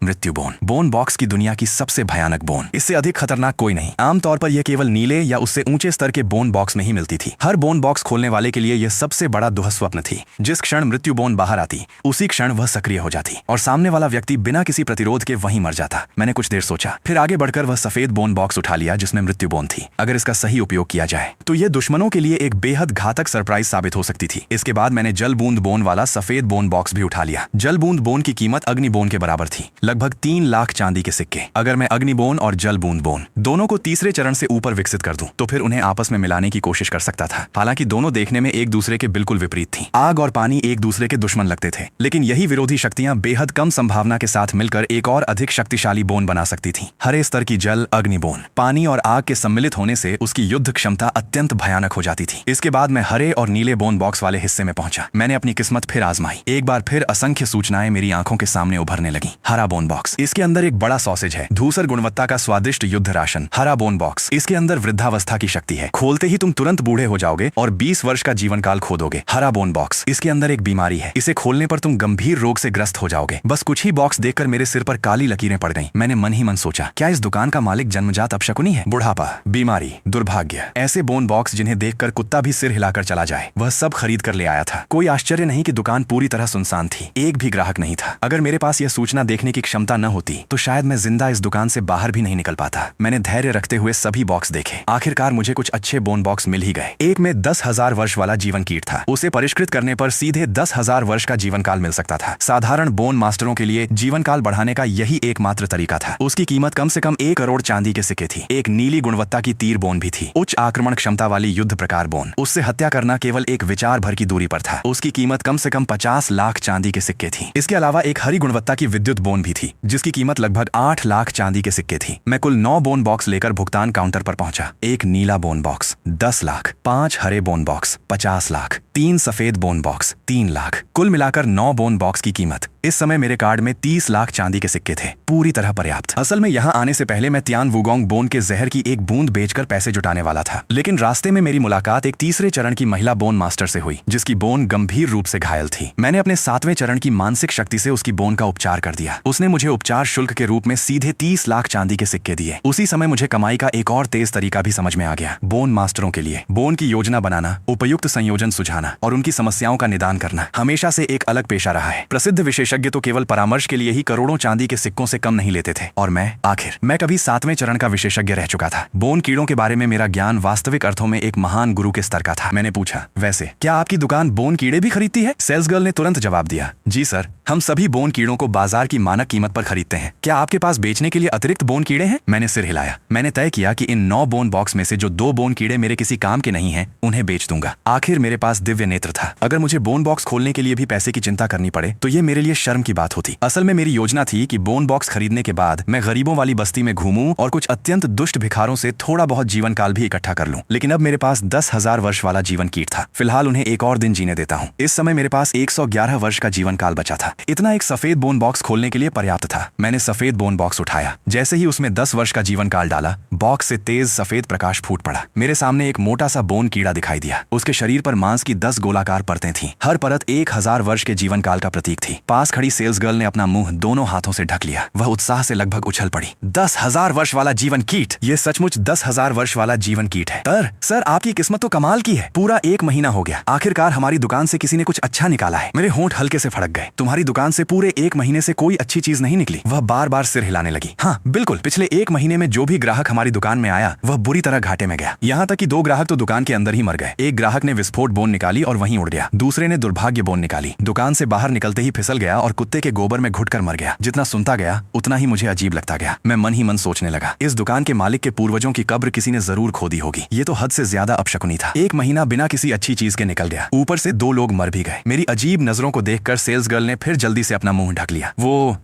मृत्यु बोन, बोन बॉक्स की दुनिया की सबसे भयानक बोन। इससे अधिक खतरनाक कोई नहीं। आमतौर पर यह केवल नीले या उससे ऊंचे स्तर के बोन बॉक्स में ही मिलती थी। हर बोन बॉक्स खोलने वाले के लिए यह सबसे बड़ा दुःस्वप्न थी। जिस क्षण मृत्यु बोन बाहर आती, उसी क्षण वह सक्रिय हो जाती और सामने वाला व्यक्ति बिना किसी प्रतिरोध के वहीं मर जाता। मैंने कुछ देर सोचा, फिर आगे बढ़कर वह सफेद बोन बॉक्स उठा लिया जिसमें मृत्यु बोन थी। अगर इसका सही उपयोग किया जाए तो यह दुश्मनों के लिए एक बेहद घातक सरप्राइज साबित हो सकती थी। इसके बाद मैंने जल बूंद बोन वाला सफेद बोन बॉक्स भी उठा लिया। जल बूंद बोन की कीमत अग्नि बोन के बराबर थी, लगभग 3 लाख चांदी के सिक्के। अगर मैं अग्नि बोन और जल बूंद बोन दोनों को तीसरे चरण से ऊपर विकसित कर दूं, तो फिर उन्हें आपस में मिलाने की कोशिश कर सकता था। हालांकि दोनों देखने में एक दूसरे के बिल्कुल विपरीत थी। आग और पानी एक दूसरे के दुश्मन लगते थे, लेकिन यही विरोधी शक्तियां बेहद कम संभावना के साथ मिलकर एक और अधिक शक्तिशाली बोन बना सकती थी। हरे स्तर की जल अग्नि बोन, पानी और आग के सम्मिलित होने से उसकी युद्ध क्षमता अत्यंत भयानक हो जाती थी। इसके बाद मैं हरे और नीले बोन बॉक्स वाले हिस्से में पहुंचा। मैंने अपनी किस्मत फिर आजमाई। एक बार फिर असंख्य सूचनाएं मेरी आंखों के सामने उभरने लगी। हरा बोन बॉक्स, इसके अंदर एक बड़ा सॉसेज है, धूसर गुणवत्ता का स्वादिष्ट युद्ध राशन। हरा बोन बॉक्स, इसके अंदर वृद्धावस्था की शक्ति है, खोलते ही तुम तुरंत बूढ़े हो जाओगे और 20 वर्ष का जीवन काल खो दोगे। हरा बोन बॉक्स, इसके अंदर एक बीमारी है, इसे खोलने पर तुम गंभीर रोग से ग्रस्त हो जाओगे। बस कुछ ही बॉक्स देखकर मेरे सिर पर काली लकीरें पड़ गईं। मैंने मन ही मन सोचा, क्या इस दुकान का मालिक जन्मजात अपशकुनी है? बुढ़ापा, बीमारी, दुर्भाग्य, ऐसे बोन बॉक्स जिन्हें देखकर कुत्ता भी सिर हिलाकर चला जाए, वह सब खरीद कर ले आया था। कोई आश्चर्य नहीं कि दुकान पूरी तरह सुनसान थी, एक भी ग्राहक नहीं था। अगर मेरे पास यह सूचना देखने की क्षमता न होती तो शायद मैं जिंदा इस दुकान से बाहर भी नहीं निकल पाता। मैंने धैर्य रखते हुए सभी बॉक्स देखे। आखिरकार मुझे कुछ अच्छे बोन बॉक्स मिल ही गए। एक में 10,000 वर्ष वाला जीवन कीट था, उसे परिष्कृत करने पर सीधे 10,000 वर्ष का जीवन काल मिल सकता था। साधारण बोन मास्टरों के लिए जीवन काल बढ़ाने का यही एकमात्र तरीका था। उसकी कीमत कम से कम 1 करोड़ चांदी के सिक्के थी। एक नीली गुणवत्ता की तीर बोन भी थी, उच्च आक्रमण क्षमता वाली युद्ध प्रकार बोन। उससे हत्या करना केवल एक विचार भर की दूरी पर था। उसकी कीमत कम से कम 50 लाख चांदी के सिक्के थी। इसके अलावा एक हरी गुणवत्ता की विद्युत बोन भी थी, जिसकी कीमत लगभग 8 लाख चांदी के सिक्के थी। मैं कुल 9 बोन बॉक्स लेकर भुगतान काउंटर पर पहुंचा। एक नीला बोन बॉक्स 10 लाख, 5 हरे बोन बॉक्स 50 लाख, 3 सफेद बोन बॉक्स 3 लाख, कुल मिलाकर 9 बोन बॉक्स की कीमत। इस समय मेरे कार्ड में 30 लाख चांदी के सिक्के थे, पूरी तरह पर्याप्त। असल में यहाँ आने से पहले मैं तियान वुगोंग बोन के जहर की एक बूंद बेचकर पैसे जुटाने वाला था, लेकिन रास्ते में मेरी मुलाकात एक तीसरे चरण की महिला बोन मास्टर से हुई, जिसकी बोन गंभीर रूप से घायल थी। मैंने अपने 7वें चरण की मानसिक शक्ति से उसकी बोन का उपचार कर दिया। उसने मुझे उपचार शुल्क के रूप में सीधे 30 लाख चांदी के सिक्के दिए। उसी समय मुझे कमाई का एक और तेज तरीका भी समझ में आ गया। बोन मास्टरों के लिए बोन की योजना बनाना, उपयुक्त संयोजन सुझाना और उनकी समस्याओं का निदान करना हमेशा से एक अलग पेशा रहा है। प्रसिद्ध विशेषज्ञ तो केवल परामर्श के लिए ही करोड़ों चांदी के सिक्कों से कम नहीं लेते थे, और मैं कभी 7वें चरण का विशेषज्ञ रह चुका था। बोन कीड़ों के बारे में मेरा ज्ञान वास्तविक अर्थों में एक महान गुरु के स्तर का था। मैंने पूछा, वैसे क्या आपकी दुकान बोन कीड़े भी खरीदती है? सेल्स गर्ल ने तुरंत जवाब दिया, जी सर, हम सभी बोन कीड़ों को बाजार की मानक कीमत पर खरीदते हैं। क्या आपके पास बेचने के लिए अतिरिक्त बोन कीड़े हैं? मैंने सिर हिलाया। मैंने तय किया कि इन 9 बोन बॉक्स में से जो 2 बोन कीड़े मेरे किसी काम के नहीं हैं, उन्हें बेच दूंगा। आखिर मेरे पास दिव्य नेत्र था। अगर मुझे बोन बॉक्स खोलने के लिए भी पैसे की चिंता करनी पड़े तो ये मेरे लिए शर्म की बात होती। असल में मेरी योजना थी कि बोन बॉक्स खरीदने के बाद मैं गरीबों वाली बस्ती में घूमूं और कुछ अत्यंत दुष्ट भिखारों से थोड़ा बहुत जीवन काल भी इकट्ठा कर लूं। लेकिन अब मेरे पास 10,000 वर्ष वाला जीवन कीट था। फिलहाल उन्हें एक और दिन जीने देता हूं। इस समय मेरे पास 111 वर्ष का जीवन काल बचा था। इतना एक सफेद बोन बॉक्स खोलने के लिए पर्याप्त था। मैंने सफेद बोन बॉक्स उठाया। जैसे ही उसमें 10 वर्ष का जीवन काल डाला, बॉक्स से तेज सफेद प्रकाश फूट पड़ा। मेरे सामने एक मोटा सा बोन कीड़ा दिखाई दिया। उसके शरीर पर मांस की 10 गोलाकार परतें थीं। हर परत 1000 वर्ष के जीवन काल का प्रतीक थी। पास पास खड़ी सेल्स गर्ल ने अपना मुंह दोनों हाथों से ढक लिया। वह उत्साह से लगभग उछल पड़ी। 10,000 वर्ष वाला जीवन कीट, ये सचमुच 10,000 वर्ष वाला जीवन कीट है। सर आपकी किस्मत तो कमाल की है। पूरा 1 महीना हो गया, आखिरकार हमारी दुकान से किसी ने कुछ अच्छा निकाला है। मेरे होंठ हल्के से फड़क गए। तुम्हारी दुकान से पूरे 1 महीने से कोई अच्छी चीज नहीं निकली। वह बार बार सिर हिलाने लगी। हाँ बिल्कुल, पिछले 1 महीने में जो भी ग्राहक हमारी दुकान में आया वह बुरी तरह घाटे में गया। यहाँ तक कि 2 ग्राहक तो दुकान के अंदर ही मर गए। एक ग्राहक ने विस्फोट बोन निकाली और वहीं उड़ गया। दूसरे ने दुर्भाग्य बोन निकाली, दुकान से बाहर निकलते ही फिसल गया और कुत्ते के गोबर में घुटकर मर गया। जितना सुनता गया उतना ही मुझे अजीब लगता गया। मैं मन ही मन सोचने लगा, इस दुकान के मालिक के पूर्वजों की कब्र किसी ने जरूर खोदी होगी। ये तो हद से ज्यादा अपशकुनी था। 1 महीना बिना किसी अच्छी चीज के निकल गया, ऊपर से 2 लोग मर भी गए। मेरी अजीब नजरों को देखकर सेल्स गर्ल ने फिर जल्दी से अपना मुंह ढक लिया। वो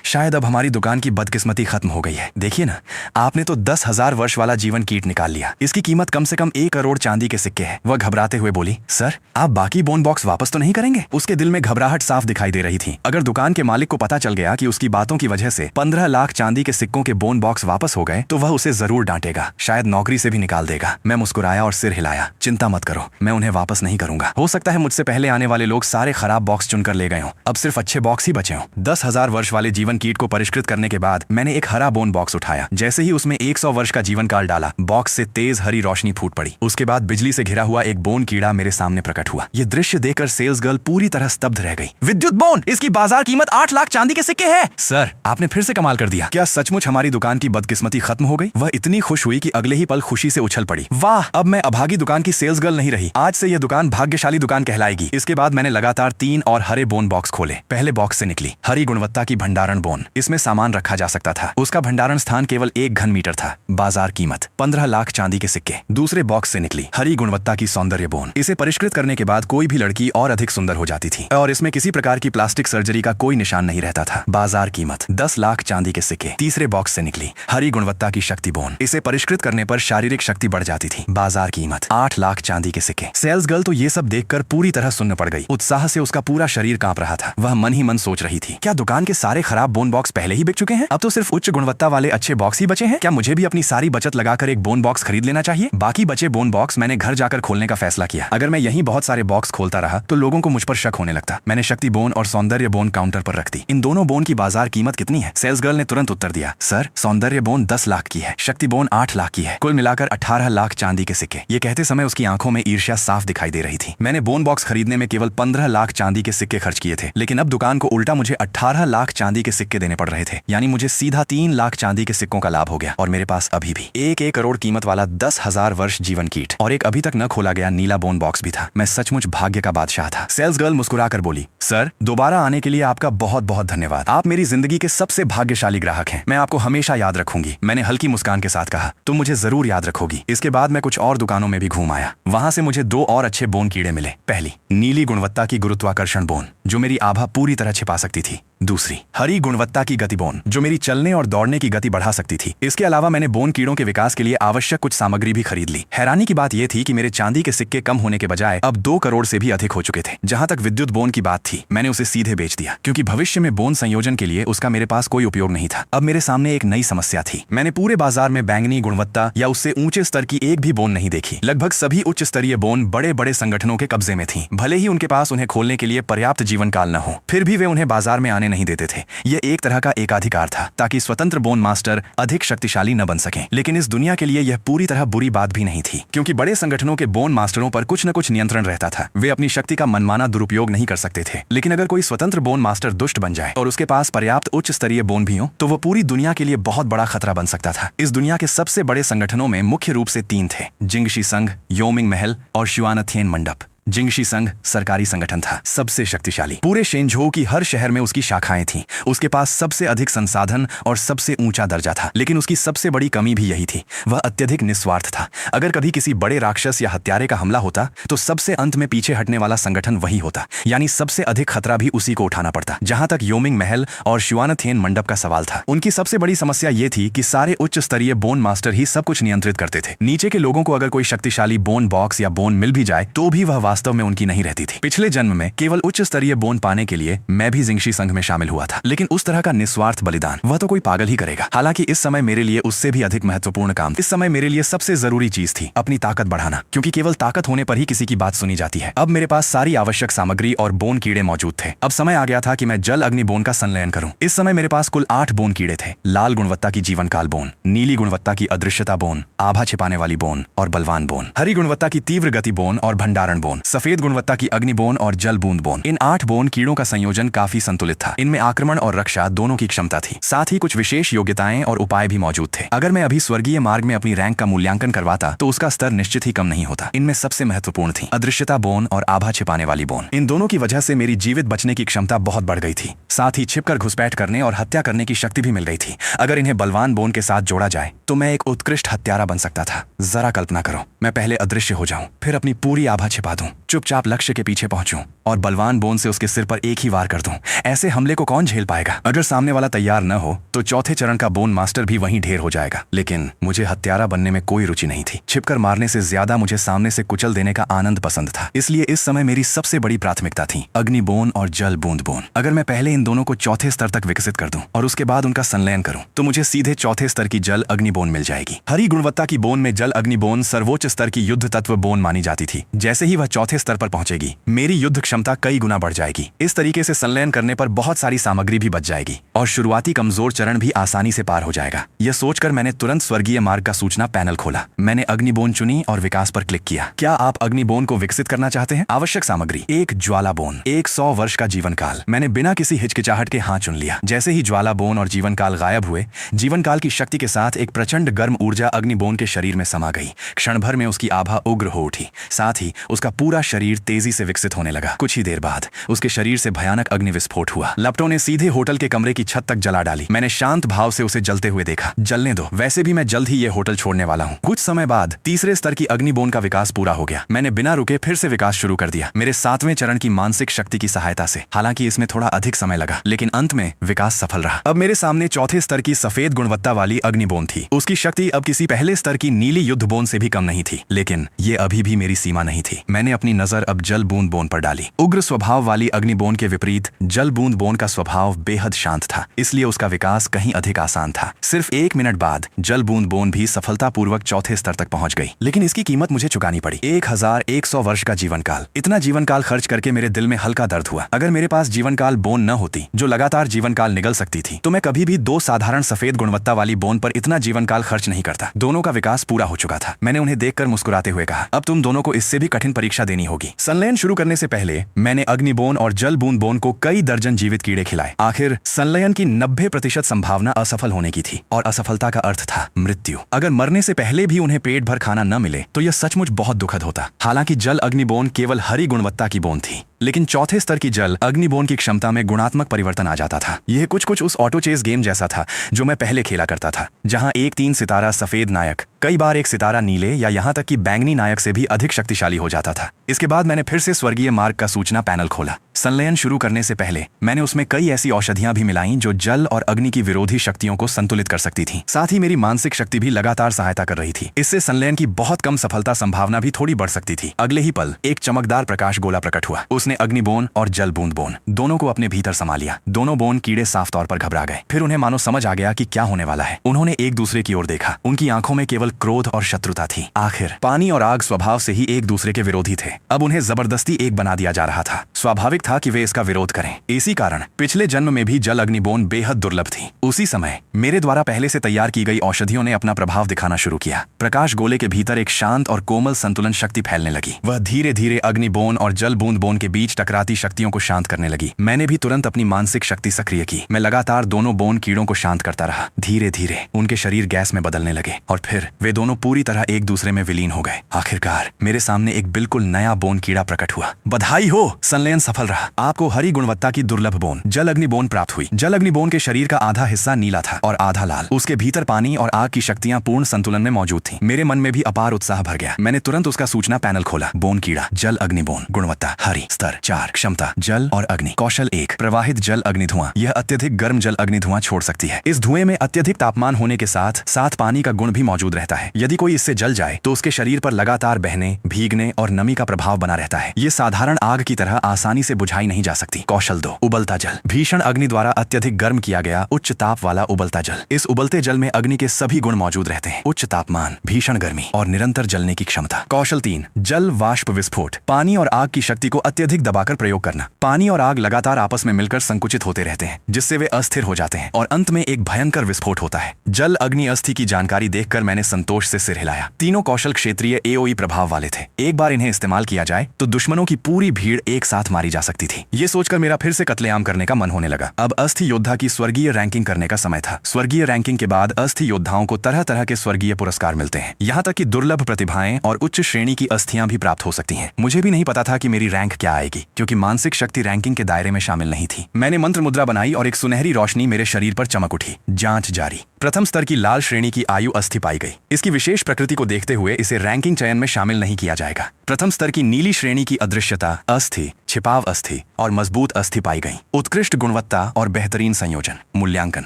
शायद अब हमारी दुकान की बदकिस्मती खत्म हो गई है। देखिए ना, आपने तो 10,000 वर्ष वाला जीवन कीट निकाल लिया। इसकी कीमत कम से कम 1 करोड़ चांदी के सिक्के है। वह घबराते हुए बोली, सर आप बाकी बोन बॉक्स वापस तो नहीं करेंगे? उसके दिल में घबराहट साफ दिखाई दे रही थी। अगर दुकान के मालिक को पता चल गया कि उसकी बातों की वजह से 15 लाख चांदी के सिक्कों के बोन बॉक्स वापस हो गए तो वह उसे जरूर डांटेगा, शायद नौकरी से भी निकाल देगा। मैं मुस्कुराया और सिर हिलाया। चिंता मत करो, मैं उन्हें वापस नहीं करूंगा। हो सकता है मुझसे पहले आने वाले लोग सारे खराब बॉक्स चुनकर ले गए हों, अब सिर्फ अच्छे बॉक्स ही बचे हों। 10,000 वर्ष वाले जीवन कीट को परिष्कृत करने के बाद मैंने एक हरा बोन बॉक्स उठाया। जैसे ही उसमें 100 वर्ष का जीवन काल डाला, बॉक्स से तेज हरी रोशनी फूट पड़ी। उसके बाद बिजली से घिरा हुआ एक बोन कीड़ा मेरे सामने प्रकट हुआ। ये दृश्य देखकर सेल्स गर्ल पूरी तरह स्तब्ध रह गई। विद्युत बोन, इसकी बाजार कीमत 8 लाख चांदी के सिक्के है। सर आपने फिर से कमाल कर दिया। क्या सचमुच हमारी दुकान की बदकिस्मती खत्म हो गई? वह इतनी खुश हुई कि अगले ही पल खुशी से उछल पड़ी। वाह, अब मैं अभागी दुकान की सेल्स गर्ल नहीं रही। आज से यह दुकान भाग्यशाली दुकान कहलाएगी। इसके बाद मैंने लगातार 3 और हरे बोन बॉक्स खोले। पहले बॉक्स से निकली हरी गुणवत्ता की भंडारण बोन। इसमें सामान रखा जा सकता था। उसका भंडारण स्थान केवल 1 घन मीटर था। बाजार कीमत 15 लाख चांदी के सिक्के। दूसरे बॉक्स से निकली हरी गुणवत्ता की सौंदर्य बोन। इसे परिष्कृत करने के बाद कोई भी लड़की और अधिक सुंदर हो जाती थी और इसमें किसी प्रकार की प्लास्टिक सर्जरी का कोई निशान नहीं रहता था। बाजार कीमत 10 लाख चांदी के सिक्के। तीसरे बॉक्स से निकली हरी गुणवत्ता की शक्ति बोन। इसे परिष्कृत करने पर शारीरिक शक्ति बढ़ जाती थी। बाजार कीमत 8 लाख चांदी के सिक्के। सेल्स गर्ल तो ये सब देखकर पूरी तरह सुन्न पड़ गई। उत्साह से उसका पूरा शरीर कांप रहा था। वह मन ही मन सोच रही थी, क्या दुकान के सारे खराब बोन बॉक्स पहले ही बिक चुके हैं? अब तो सिर्फ उच्च गुणवत्ता वाले अच्छे बॉक्स ही बचे हैं। क्या मुझे भी अपनी सारी बचत लगाकर एक बोन बॉक्स खरीद लेना चाहिए? बाकी बचे बोन बॉक्स मैंने घर जाकर खोलने का फैसला किया। अगर मैं यहीं बहुत सारे बॉक्स खोलता रहा तो लोगों को मुझ पर शक होने लगता। मैंने शक्ति बोन और सौंदर्य बोन काउंटर पर रख दी। इन दोनों बोन की बाजार कीमत कितनी है? सेल्स गर्ल ने तुरंत उत्तर दिया, सर सौंदर्य बोन 10 लाख की है, शक्ति बोन 8 लाख की है, कुल मिलाकर 18 लाख चांदी के सिक्के। ये कहते समय उसकी आंखों में ईर्ष्या साफ दिखाई दे रही थी। मैंने बोन बॉक्स खरीदने में केवल 15 लाख चांदी के सिक्के खर्च किए थे, लेकिन अब दुकान को उल्टा मुझे 18 लाख चांदी के सिक्के देने पड़ रहे थे। यानी मुझे सीधा 3 लाख चांदी के सिक्कों का लाभ हो गया। और मेरे पास अभी भी 1 करोड़ कीमत वाला 10,000 वर्ष जीवन कीट और एक अभी तक न खोला गया नीला बोन बॉक्स भी था। मैं सचमुच भाग्य का बादशाह था। सेल्स गर्ल मुस्कुराकर बोली, सर दोबारा आने के लिए आपका बहुत बहुत धन्यवाद। आप मेरी जिंदगी के सबसे भाग्यशाली ग्राहक हैं। मैं आपको हमेशा याद रखूंगी। मैंने हल्की मुस्कान के साथ कहा, तुम मुझे जरूर याद रखोगी। इसके बाद मैं कुछ और दुकानों में भी घूम आया। वहां से मुझे 2 और अच्छे बोन कीड़े मिले। पहली नीली गुणवत्ता की गुरुत्वाकर्षण बोन, जो मेरी आभा पूरी तरह छिपा सकती थी। दूसरी हरी गुणवत्ता की गति बोन, जो मेरी चलने और दौड़ने की गति बढ़ा सकती थी। इसके अलावा मैंने बोन कीड़ों के विकास के लिए आवश्यक कुछ सामग्री भी खरीद ली। हैरानी की बात यह थी कि मेरे चांदी के सिक्के कम होने के बजाय अब 2 करोड़ से भी अधिक हो चुके थे। जहां तक विद्युत बोन की बात थी, मैंने उसे सीधे बेच दिया, क्योंकि भविष्य में बोन संयोजन के लिए उसका मेरे पास कोई उपयोग नहीं था। अब मेरे सामने एक नई समस्या थी। मैंने पूरे बाजार में बैंगनी गुणवत्ता या उससे ऊंचे स्तर की एक भी बोन नहीं देखी। लगभग सभी उच्च स्तरीय बोन बड़े बड़े संगठनों के कब्जे में थी। भले ही उनके पास उन्हें खोलने के लिए पर्याप्त जीवन काल न हो, फिर भी वे उन्हें बाजार में आने नहीं देते थे। यह एक तरह का एकाधिकार था, ताकि स्वतंत्र बोन मास्टर अधिक शक्तिशाली न बन सकें। लेकिन इस दुनिया के लिए यह पूरी तरह बुरी बात भी नहीं थी, क्योंकि बड़े संगठनों के बोन मास्टरों पर कुछ न कुछ नियंत्रण रहता था। वे अपनी शक्ति का मनमाना दुरुपयोग नहीं कर सकते थे। लेकिन अगर कोई स्वतंत्र बोन मास्टर दुष्ट बन जाए और उसके पास पर्याप्त उच्च स्तरीय बोन भी हो, तो वह पूरी दुनिया के लिए बहुत बड़ा खतरा बन सकता था। इस दुनिया के सबसे बड़े संगठनों में मुख्य रूप से 3 थे, जिंगशी संघ, योमिंग महल और शुआनथियन मंडप। जिंगशी संघ सरकारी संगठन था, सबसे शक्तिशाली। पूरे शेंझोउ की हर शहर में उसकी शाखाएं थीं। उसके पास सबसे अधिक संसाधन और सबसे ऊंचा दर्जा था। लेकिन उसकी सबसे बड़ी कमी भी यही थी, वह अत्यधिक निस्वार्थ था। अगर कभी किसी बड़े राक्षस या हत्यारे का हमला होता तो सबसे अंत में पीछे हटने वाला संगठन वही होता, यानी सबसे अधिक खतरा भी उसी को उठाना पड़ता। जहां तक योमिंग महल और शुआनथियन मंडप का सवाल था, उनकी सबसे बड़ी समस्या ये थी कि सारे उच्च स्तरीय बोन मास्टर ही सब कुछ नियंत्रित करते थे। नीचे के लोगों को अगर कोई शक्तिशाली बोन बॉक्स या बोन मिल भी जाए तो भी वह वास्तव में उनकी नहीं रहती थी। पिछले जन्म में केवल उच्च स्तरीय बोन पाने के लिए मैं भी जिंगशी संघ में शामिल हुआ था, लेकिन उस तरह का निस्वार्थ बलिदान वह तो कोई पागल ही करेगा। हालांकि इस समय मेरे लिए उससे भी अधिक महत्वपूर्ण काम, इस समय मेरे लिए सबसे जरूरी चीज थी अपनी ताकत बढ़ाना, क्योंकि केवल ताकत होने पर ही किसी की बात सुनी जाती है। अब मेरे पास सारी आवश्यक सामग्री और बोन कीड़े मौजूद थे। अब समय आ गया था कि मैं जल अग्नि बोन का संलयन करूं। इस समय मेरे पास कुल 8 बोन कीड़े थे। लाल गुणवत्ता की जीवन काल बोन, नीली गुणवत्ता की अदृश्यता बोन, आभा छिपाने वाली बोन और बलवान बोन, हरी गुणवत्ता की तीव्र गति बोन और भंडारण बोन, सफेद गुणवत्ता की अग्नि बोन और जल बूंद बोन। इन 8 बोन कीड़ों का संयोजन काफी संतुलित था। इनमें आक्रमण और रक्षा दोनों की क्षमता थी। साथ ही कुछ विशेष योग्यताएं और उपाय भी मौजूद थे। अगर मैं अभी स्वर्गीय मार्ग में अपनी रैंक का मूल्यांकन करवाता तो उसका स्तर निश्चित ही कम नहीं होता। इनमें सबसे महत्वपूर्ण थी अदृश्यता बोन और आभा छिपाने वाली बोन। इन दोनों की वजह से मेरी जीवित बचने की क्षमता बहुत बढ़ गई थी। साथ ही छिपकर घुसपैठ करने और हत्या करने की शक्ति भी मिल गई थी। अगर इन्हें बलवान बोन के साथ जोड़ा जाए तो मैं एक उत्कृष्ट हत्यारा बन सकता था। जरा कल्पना करो, मैं पहले अदृश्य हो जाऊं, फिर अपनी पूरी आभा छिपा दूं, चुपचाप लक्ष्य के पीछे पहुंचूं और बलवान बोन से उसके सिर पर एक ही वार कर दूं। ऐसे हमले को कौन झेल पाएगा? अगर सामने वाला तैयार न हो तो चौथे चरण का बोन मास्टर भी वहीं ढेर हो जाएगा। लेकिन मुझे हत्यारा बनने में कोई रुचि नहीं थी। छिपकर मारने से ज्यादा मुझे सामने से कुचल देने का आनंद पसंद था। इसलिए इस समय मेरी सबसे बड़ी प्राथमिकता थी अग्नि बोन और जल बूंद बोन। अगर मैं पहले इन दोनों को चौथे स्तर तक विकसित कर दूं और उसके बाद उनका संलयन करूं तो मुझे सीधे चौथे स्तर की जल अग्नि बोन मिल जाएगी। हरी गुणवत्ता की बोन में जल अग्नि बोन सर्वोच्च स्तर की युद्ध तत्व बोन मानी जाती थी। जैसे ही वह चौथे स्तर पर पहुंचेगी मेरी युद्ध क्षमता कई गुना बढ़ जाएगी। इस तरीके से संलयन करने पर बहुत सारी सामग्री भी बच जाएगी और शुरुआती कमजोर चरण भी आसानी से पार हो जाएगा। यह सोचकर मैंने तुरंत स्वर्गीय मार्ग का सूचना पैनल खोला। मैंने अग्निबोन चुनी और विकास पर क्लिक किया। क्या आप अग्निबोन को विकसित करना चाहते हैं? आवश्यक सामग्री एक ज्वाला बोन, 100 वर्ष का जीवन काल। मैंने बिना किसी हिचकिचाहट के हाँ चुन लिया। जैसे ही ज्वाला बोन और जीवन काल गायब हुए, जीवन काल की शक्ति के साथ एक प्रचंड गर्म ऊर्जा अग्निबोन के शरीर में समा गई। क्षण भर में उसकी आभा उग्र हो उठी। साथ ही उसका पूरा शरीर तेजी से विकसित होने लगा। कुछ ही देर बाद उसके शरीर से भयानक अग्नि विस्फोट हुआ। लपटों ने सीधे होटल के कमरे की छत तक जला डाली। मैंने शांत भाव से उसे जलते हुए देखा। जलने दो, वैसे भी मैं जल्द ही ये होटल छोड़ने वाला हूँ। कुछ समय बाद तीसरे स्तर की अग्निबोन का विकास पूरा हो गया। मैंने बिना रुके फिर से विकास शुरू कर दिया, मेरे 7वें चरण की मानसिक शक्ति की सहायता से। हालांकि इसमें थोड़ा अधिक समय लगा, लेकिन अंत में विकास सफल रहा। अब मेरे सामने चौथे स्तर की सफेद गुणवत्ता वाली अग्निबोन थी। उसकी शक्ति अब किसी पहले स्तर की नीली युद्ध बोन से भी कम नहीं थी। लेकिन ये अभी भी मेरी सीमा नहीं थी। मैंने अपनी नजर अब जल बूंद बोन पर डाली। उग्र स्वभाव वाली अग्निबोन के विपरीत जल बूंद बोन का स्वभाव बेहद शांत था, इसलिए उसका विकास कहीं अधिक आसान था। सिर्फ 1 मिनट बाद जल बूंद बोन भी सफलतापूर्वक चौथे स्तर तक पहुंच गई। लेकिन इसकी कीमत मुझे चुकानी पड़ी। 1100 वर्ष का जीवन काल। इतना जीवन काल खर्च करके मेरे दिल में हल्का दर्द हुआ। अगर मेरे पास जीवन काल बोन न होती जो लगातार जीवन काल निगल सकती थी, तो मैं कभी भी 2 साधारण सफेद गुणवत्ता वाली बोन पर इतना जीवन काल खर्च नहीं करता। दोनों का विकास पूरा हो चुका था। मैंने उन्हें देखकर मुस्कुराते हुए कहा, अब तुम दोनों को इससे भी कठिन परीक्षा देनी होगी। संलयन शुरू करने से पहले मैंने अग्निबोन और जल बूंद बोन को कई दर्जन जीवित कीड़े खिलाए। आखिर संलयन की 90% संभावना असफल होने की थी और असफलता का अर्थ था मृत्यु। अगर मरने से पहले भी उन्हें पेट भर खाना न मिले तो यह सचमुच बहुत दुखद होता। हालांकि जल अग्निबोन केवल हरी गुणवत्ता की बोन थी, लेकिन चौथे स्तर की जल अग्निबोन की क्षमता में गुणात्मक परिवर्तन आ जाता था। यह कुछ उस ऑटो चेस गेम जैसा था जो मैं पहले खेला करता था, जहां एक 3 सितारा सफेद नायक कई बार एक सितारा नीले या यहां तक कि बैंगनी नायक से भी अधिक शक्तिशाली हो जाता था। इसके बाद मैंने फिर से स्वर्गीय मार्ग का सूचना पैनल खोला। संलयन शुरू करने से पहले मैंने उसमें कई ऐसी औषधियां भी मिलाईं जो जल और अग्नि की विरोधी शक्तियों को संतुलित कर सकती थीं। साथ ही मेरी मानसिक शक्ति भी लगातार सहायता कर रही थी। इससे संलयन की बहुत कम सफलता संभावना भी थोड़ी बढ़ सकती थी। अगले ही पल एक चमकदार प्रकाश गोला प्रकट हुआ। उसने अग्निबोन और जल बूंद बोन दोनों को अपने भीतर समा लिया। दोनों बोन कीड़े साफ तौर पर घबरा गए। फिर उन्हें मानो समझ आ गया कि क्या होने वाला है। उन्होंने एक दूसरे की ओर देखा। उनकी आंखों में केवल क्रोध और शत्रुता थी। आखिर पानी और आग स्वभाव से ही एक दूसरे के विरोधी थे। अब उन्हें जबरदस्ती एक बना दिया जा रहा था। स्वाभाविक था कि वे इसका विरोध करें। इसी कारण पिछले जन्म में भी जल अग्निबोन बेहद दुर्लभ थी। उसी समय मेरे द्वारा पहले से तैयार की गई औषधियों ने अपना प्रभाव दिखाना शुरू किया। प्रकाश गोले के भीतर एक शांत और कोमल संतुलन शक्ति फैलने लगी। वह धीरे धीरे अग्निबोन और जल बूंद बोन के बीच टकराती शक्तियों को शांत करने लगी। मैंने भी तुरंत अपनी मानसिक शक्ति सक्रिय की। मैं लगातार दोनों बोन कीड़ों को शांत करता रहा। धीरे धीरे उनके शरीर गैस में बदलने लगे और फिर वे दोनों पूरी तरह एक दूसरे में विलीन हो गए। आखिरकार मेरे सामने एक बिल्कुल नया बोन कीड़ा प्रकट हुआ। बधाई हो, संलयन सफल रहा। रहा। आपको हरी गुणवत्ता की दुर्लभ बोन जल अग्नि बोन प्राप्त हुई। जल अग्नि बोन के शरीर का आधा हिस्सा नीला था और आधा लाल। उसके भीतर पानी और आग की शक्तियां पूर्ण संतुलन में मौजूद थी। मेरे मन में भी अपार उत्साह भर गया। मैंने तुरंत उसका सूचना पैनल खोला। बोन कीड़ा जल अग्नि बोन गुणवत्ता हरी स्तर 4 क्षमता जल और अग्नि कौशल 1 प्रवाहित जल अग्नि धुआं। यह अत्यधिक गर्म जल अग्नि धुआं छोड़ सकती है। इस धुएं में अत्यधिक तापमान होने के साथ साथ पानी का गुण भी मौजूद रहता है। यदि कोई इससे जल जाए तो उसके शरीर पर लगातार बहने, भीगने और नमी का प्रभाव बना रहता है। ये साधारण आग की तरह आसानी से बुझाई नहीं जा सकती। कौशल 2 उबलता जल भीषण अग्नि द्वारा अत्यधिक गर्म किया गया उच्च ताप वाला उबलता जल। इस उबलते जल में अग्नि के सभी गुण मौजूद रहते हैं। उच्च तापमान, भीषण गर्मी और निरंतर जलने की क्षमता। कौशल 3 जल वाष्प विस्फोट पानी और आग की शक्ति को अत्यधिक दबाकर प्रयोग करना। पानी और आग लगातार आपस में मिलकर संकुचित होते रहते हैं, जिससे वे अस्थिर हो जाते हैं और अंत में एक भयंकर विस्फोट होता है। जल अग्नि अस्थि की जानकारी देखकर मैंने संतोष से सिर हिलाया। तीनों कौशल क्षेत्रीय एओई प्रभाव वाले थे। एक बार इन्हें इस्तेमाल किया जाए तो दुश्मनों की पूरी भीड़ एक साथ मारी जा सकती थी। ये सोचकर मेरा फिर से कत्लेआम करने का मन होने लगा। अब अस्थि योद्धा की स्वर्गीय रैंकिंग करने का समय था। स्वर्गीय रैंकिंग के बाद अस्थि योद्धाओं को तरह तरह के स्वर्गीय पुरस्कार मिलते हैं। यहाँ तक कि दुर्लभ प्रतिभाएं और उच्च श्रेणी की अस्थियां भी प्राप्त हो सकती हैं। मुझे भी नहीं पता था कि मेरी रैंक क्या आएगी, क्योंकि मानसिक शक्ति रैंकिंग के दायरे में शामिल नहीं थी। मैंने मंत्र मुद्रा बनाई और एक सुनहरी रोशनी मेरे शरीर पर चमक उठी। जांच जारी। प्रथम स्तर की लाल श्रेणी की आयु अस्थि पाई गई। इसकी विशेष प्रकृति को देखते हुए इसे रैंकिंग चयन में शामिल नहीं किया जाएगा। प्रथम स्तर की नीली श्रेणी की अदृश्यता, अस्थि, छिपाव अस्थि और मजबूत अस्थि पाई गई। उत्कृष्ट गुणवत्ता और बेहतरीन संयोजन। मूल्यांकन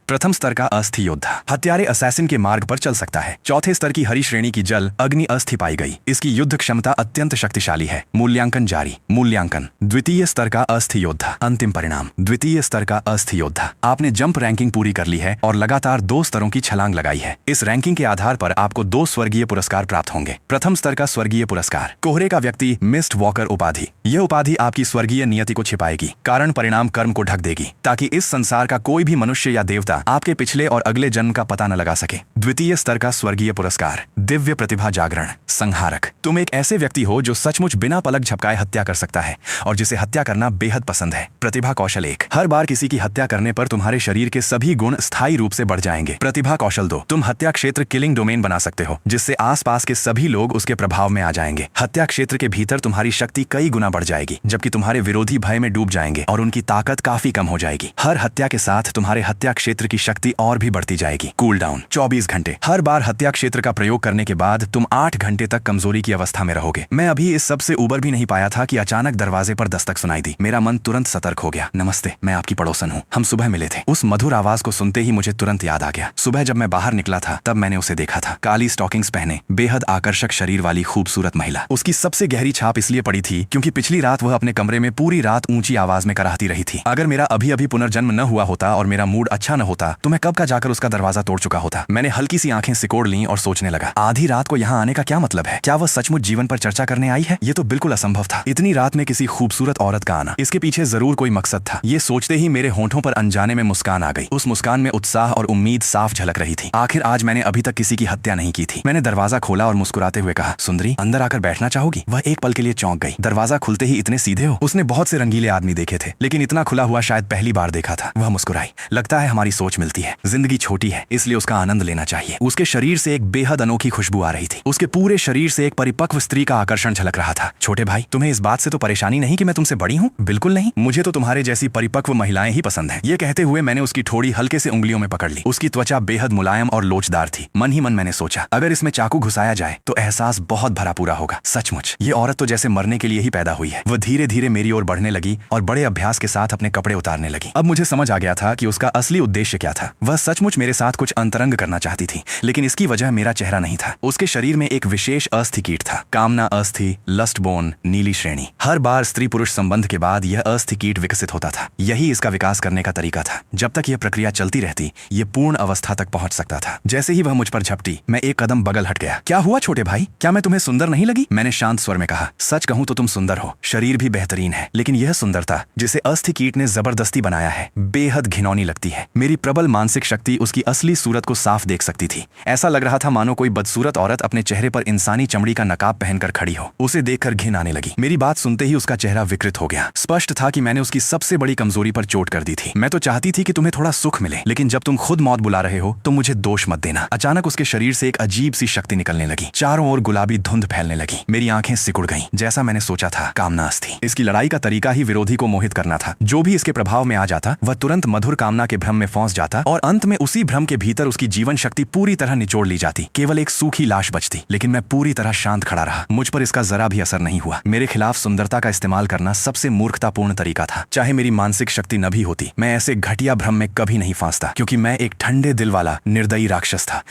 प्रथम स्तर का अस्थि योद्धा हत्यारे असैसिन के मार्ग पर चल सकता है। चौथे स्तर की हरी श्रेणी की जल अग्नि अस्थि पाई गई। इसकी युद्ध क्षमता अत्यंत शक्तिशाली है। मूल्यांकन जारी। मूल्यांकन द्वितीय स्तर का अस्थि योद्धा। अंतिम परिणाम द्वितीय स्तर का अस्थि योद्धा। आपने जंप रैंकिंग पूरी कर ली है और लगातार 2 स्तरों की छलांग लगाई है। इस रैंकिंग के आधार पर आपको 2 स्वर्गीय पुरस्कार प्राप्त होंगे। प्रथम स्तर का स्वर्गीय पुरस्कार कोहरे का व्यक्ति मिस्ट वॉकर उपाधि। यह उपाधि आपकी स्वर्गीय नियति को छिपाएगी, कारण परिणाम कर्म को ढक देगी, ताकि इस संसार का कोई भी मनुष्य या देवता आपके पिछले और अगले जन्म का पता न लगा सके। द्वितीय स्तर का स्वर्गीय पुरस्कार दिव्य प्रतिभा जागरण संहारक। तुम एक ऐसे व्यक्ति हो जो सचमुच बिना पलक झपकाए हत्या कर सकता है और जिसे हत्या करना बेहद पसंद है। प्रतिभा कौशल 1 हर बार किसी की हत्या करने पर तुम्हारे शरीर के सभी गुण स्थायी रूप से बढ़ जाएंगे। प्रतिभा कौशल 2 तुम हत्या क्षेत्र किलिंग डोमेन बना सकते हो, जिससे आसपास के सभी लोग उसके प्रभाव में आ जाएंगे। हत्या क्षेत्र के भीतर तुम्हारी शक्ति कई गुना बढ़ जाएगी, जबकि तुम्हारे विरोधी भय में डूब जाएंगे और उनकी ताकत काफी कम हो जाएगी। हर हत्या के साथ तुम्हारे हत्या क्षेत्र की शक्ति और भी बढ़ती जाएगी। कूल डाउन 24 घंटे। हर बार हत्या क्षेत्र का प्रयोग करने के बाद तुम 8 घंटे तक कमजोरी की अवस्था में रहोगे। मैं अभी इस सब से उबर भी नहीं पाया था कि अचानक दरवाजे पर दस्तक सुनाई दी। मेरा मन तुरंत सतर्क हो गया। नमस्ते, मैं आपकी पड़ोसन हूँ। हम सुबह मिले थे। उस मधुर आवाज को सुनते ही मुझे तुरंत याद आ गया। सुबह जब मैं बाहर निकला था तब मैंने उसे देखा था। काली स्टॉकिंग्स पहने, बेहद आकर्षक शरीर वाली खूबसूरत महिला। उसकी सबसे गहरी छाप इसलिए पड़ी थी क्योंकि पिछली रात वह अपने कमरे में पूरी रात ऊंची आवाज में कराहती रही थी। अगर मेरा अभी अभी पुनर्जन्म न हुआ होता और मेरा मूड अच्छा न होता तो मैं कब का जाकर उसका दरवाजा तोड़ चुका होता। मैंने हल्की सी आंखें सिकोड़ लीं और सोचने लगा, आधी रात को यहाँ आने का क्या मतलब है? क्या वह सचमुच जीवन पर चर्चा करने आई है? ये तो बिल्कुल असंभव था। इतनी रात में किसी खूबसूरत औरत का आना, इसके पीछे जरूर कोई मकसद था। ये सोचते ही मेरे होंठों पर अनजाने में मुस्कान आ गई। उस मुस्कान में उत्साह और उम्मीद साफ झलक रही थी। आखिर आज मैंने अभी तक किसी की हत्या नहीं की थी। मैंने दरवाजा खोला और मुस्कुराते हुए कहा, सुंदरी, अंदर आकर बैठना चाहोगी? वह एक पल के लिए चौंक गई। दरवाजा खुलते ही इतने सीधे हो? उसने बहुत से रंगीले आदमी देखे थे, लेकिन इतना खुला हुआ शायद पहली बार देखा था। वह मुस्कुराई। लगता है हमारी सोच मिलती है। जिंदगी छोटी है, इसलिए उसका आनंद लेना चाहिए। उसके शरीर से एक बेहद अनोखी खुशबू आ रही थी। उसके पूरे शरीर से एक परिपक्व स्त्री का आकर्षण झलक रहा था। छोटे भाई, तुम्हें इस बात से तो परेशानी नहीं कि मैं तुमसे बड़ी हूँ? बिल्कुल नहीं, मुझे तो तुम्हारे जैसी परिपक्व महिलाएं ही पसंद हैं। ये कहते हुए मैंने उसकी ठोड़ी हल्के से उंगलियों में पकड़ ली। उसकी त्वचा बेहद मुलायम और लोचदार थी। मन ही मन मैंने सोचा, अगर इसमें चाकू घुसाया जाए तो एहसास बहुत भरा पूरा होगा। सचमुच ये औरत तो जैसे मरने के लिए ही पैदा हुई है। वह धीरे धीरे मेरी ओर बढ़ने लगी और बड़े अभ्यास के साथ अपने कपड़े उतारने लगी। अब मुझे समझ आ गया था कि उसका असली उद्देश्य क्या था। वह सचमुच मेरे साथ कुछ अंतरंग करना चाहती थी, लेकिन इसकी वजह मेरा चेहरा नहीं था। उसके शरीर में एक विशेष अस्थि कीट था। कामना अस्थि, लस्ट बोन, नीली श्रेणी। हर बार स्त्री पुरुष संबंध के बाद यह अस्थि कीट विकसित होता था। यही इसका विकास करने का तरीका था। जब तक यह प्रक्रिया चलती रहती, ये पूर्ण अवस्था तक पहुंच सकता था। जैसे ही वह मुझ पर झपटी, मैं एक कदम बगल हट गया। क्या हुआ छोटे भाई? क्या मैं तुम्हें सुंदर नहीं लगी? मैंने शांत स्वर में कहा। सच कहूं तो तुम सुंदर हो, शरीर भी बेहतरीन है, लेकिन यह सुंदरता जिसे अस्थि कीट ने जबरदस्ती बनाया है, बेहद घिनौनी लगती है। मेरी प्रबल मानसिक शक्ति उसकी असली सूरत को साफ देख सकती थी। ऐसा लग रहा था मानो कोई बदसूरत औरत अपने चेहरे पर इंसानी चमड़ी का नकाब पहनकर खड़ी हो। उसे देखकर घिन आने लगी। मेरी बात सुनते ही उसका चेहरा विकृत हो गया। स्पष्ट था कि मैंने उसकी सबसे बड़ी कमजोरी पर चोट कर दी थी। मैं तो चाहती थी कि तुम्हें थोड़ा सुख मिले, लेकिन जब तुम खुद मौत बुला रहे हो तो मुझे दोष मत देना। अचानक उसके शरीर से एक अजीब सी शक्ति निकलने लगी। चारों ओर गुलाबी धुंध फैलने लगी। मेरी आंखें सिकुड़ गईं। जैसा मैंने सोचा था, कामना अस्थि। इसकी लड़ाई का तरीका ही विरोधी को मोहित करना था। जो भी इसके प्रभाव में आ जाता वह तुरंत मधुर कामना के भ्रम में फंस जाता और अंत में उसी भ्रम के भीतर उसकी जीवन शक्ति पूरी तरह निचोड़ ली जाती। केवल एक सूखी लाश बचती। लेकिन मैं पूरी तरह शांत खड़ा रहा। मुझ पर इसका जरा भी असर नहीं हुआ। मेरे खिलाफ सुंदरता का इस्तेमाल करना सबसे मूर्खतापूर्ण तरीका था। चाहे मेरी मानसिक शक्ति न भी होती, मैं ऐसे घटिया भ्रम में कभी नहीं फंसता, क्योंकि मैं एक ठंडे दिल वाला निर्दयी राक्षस था।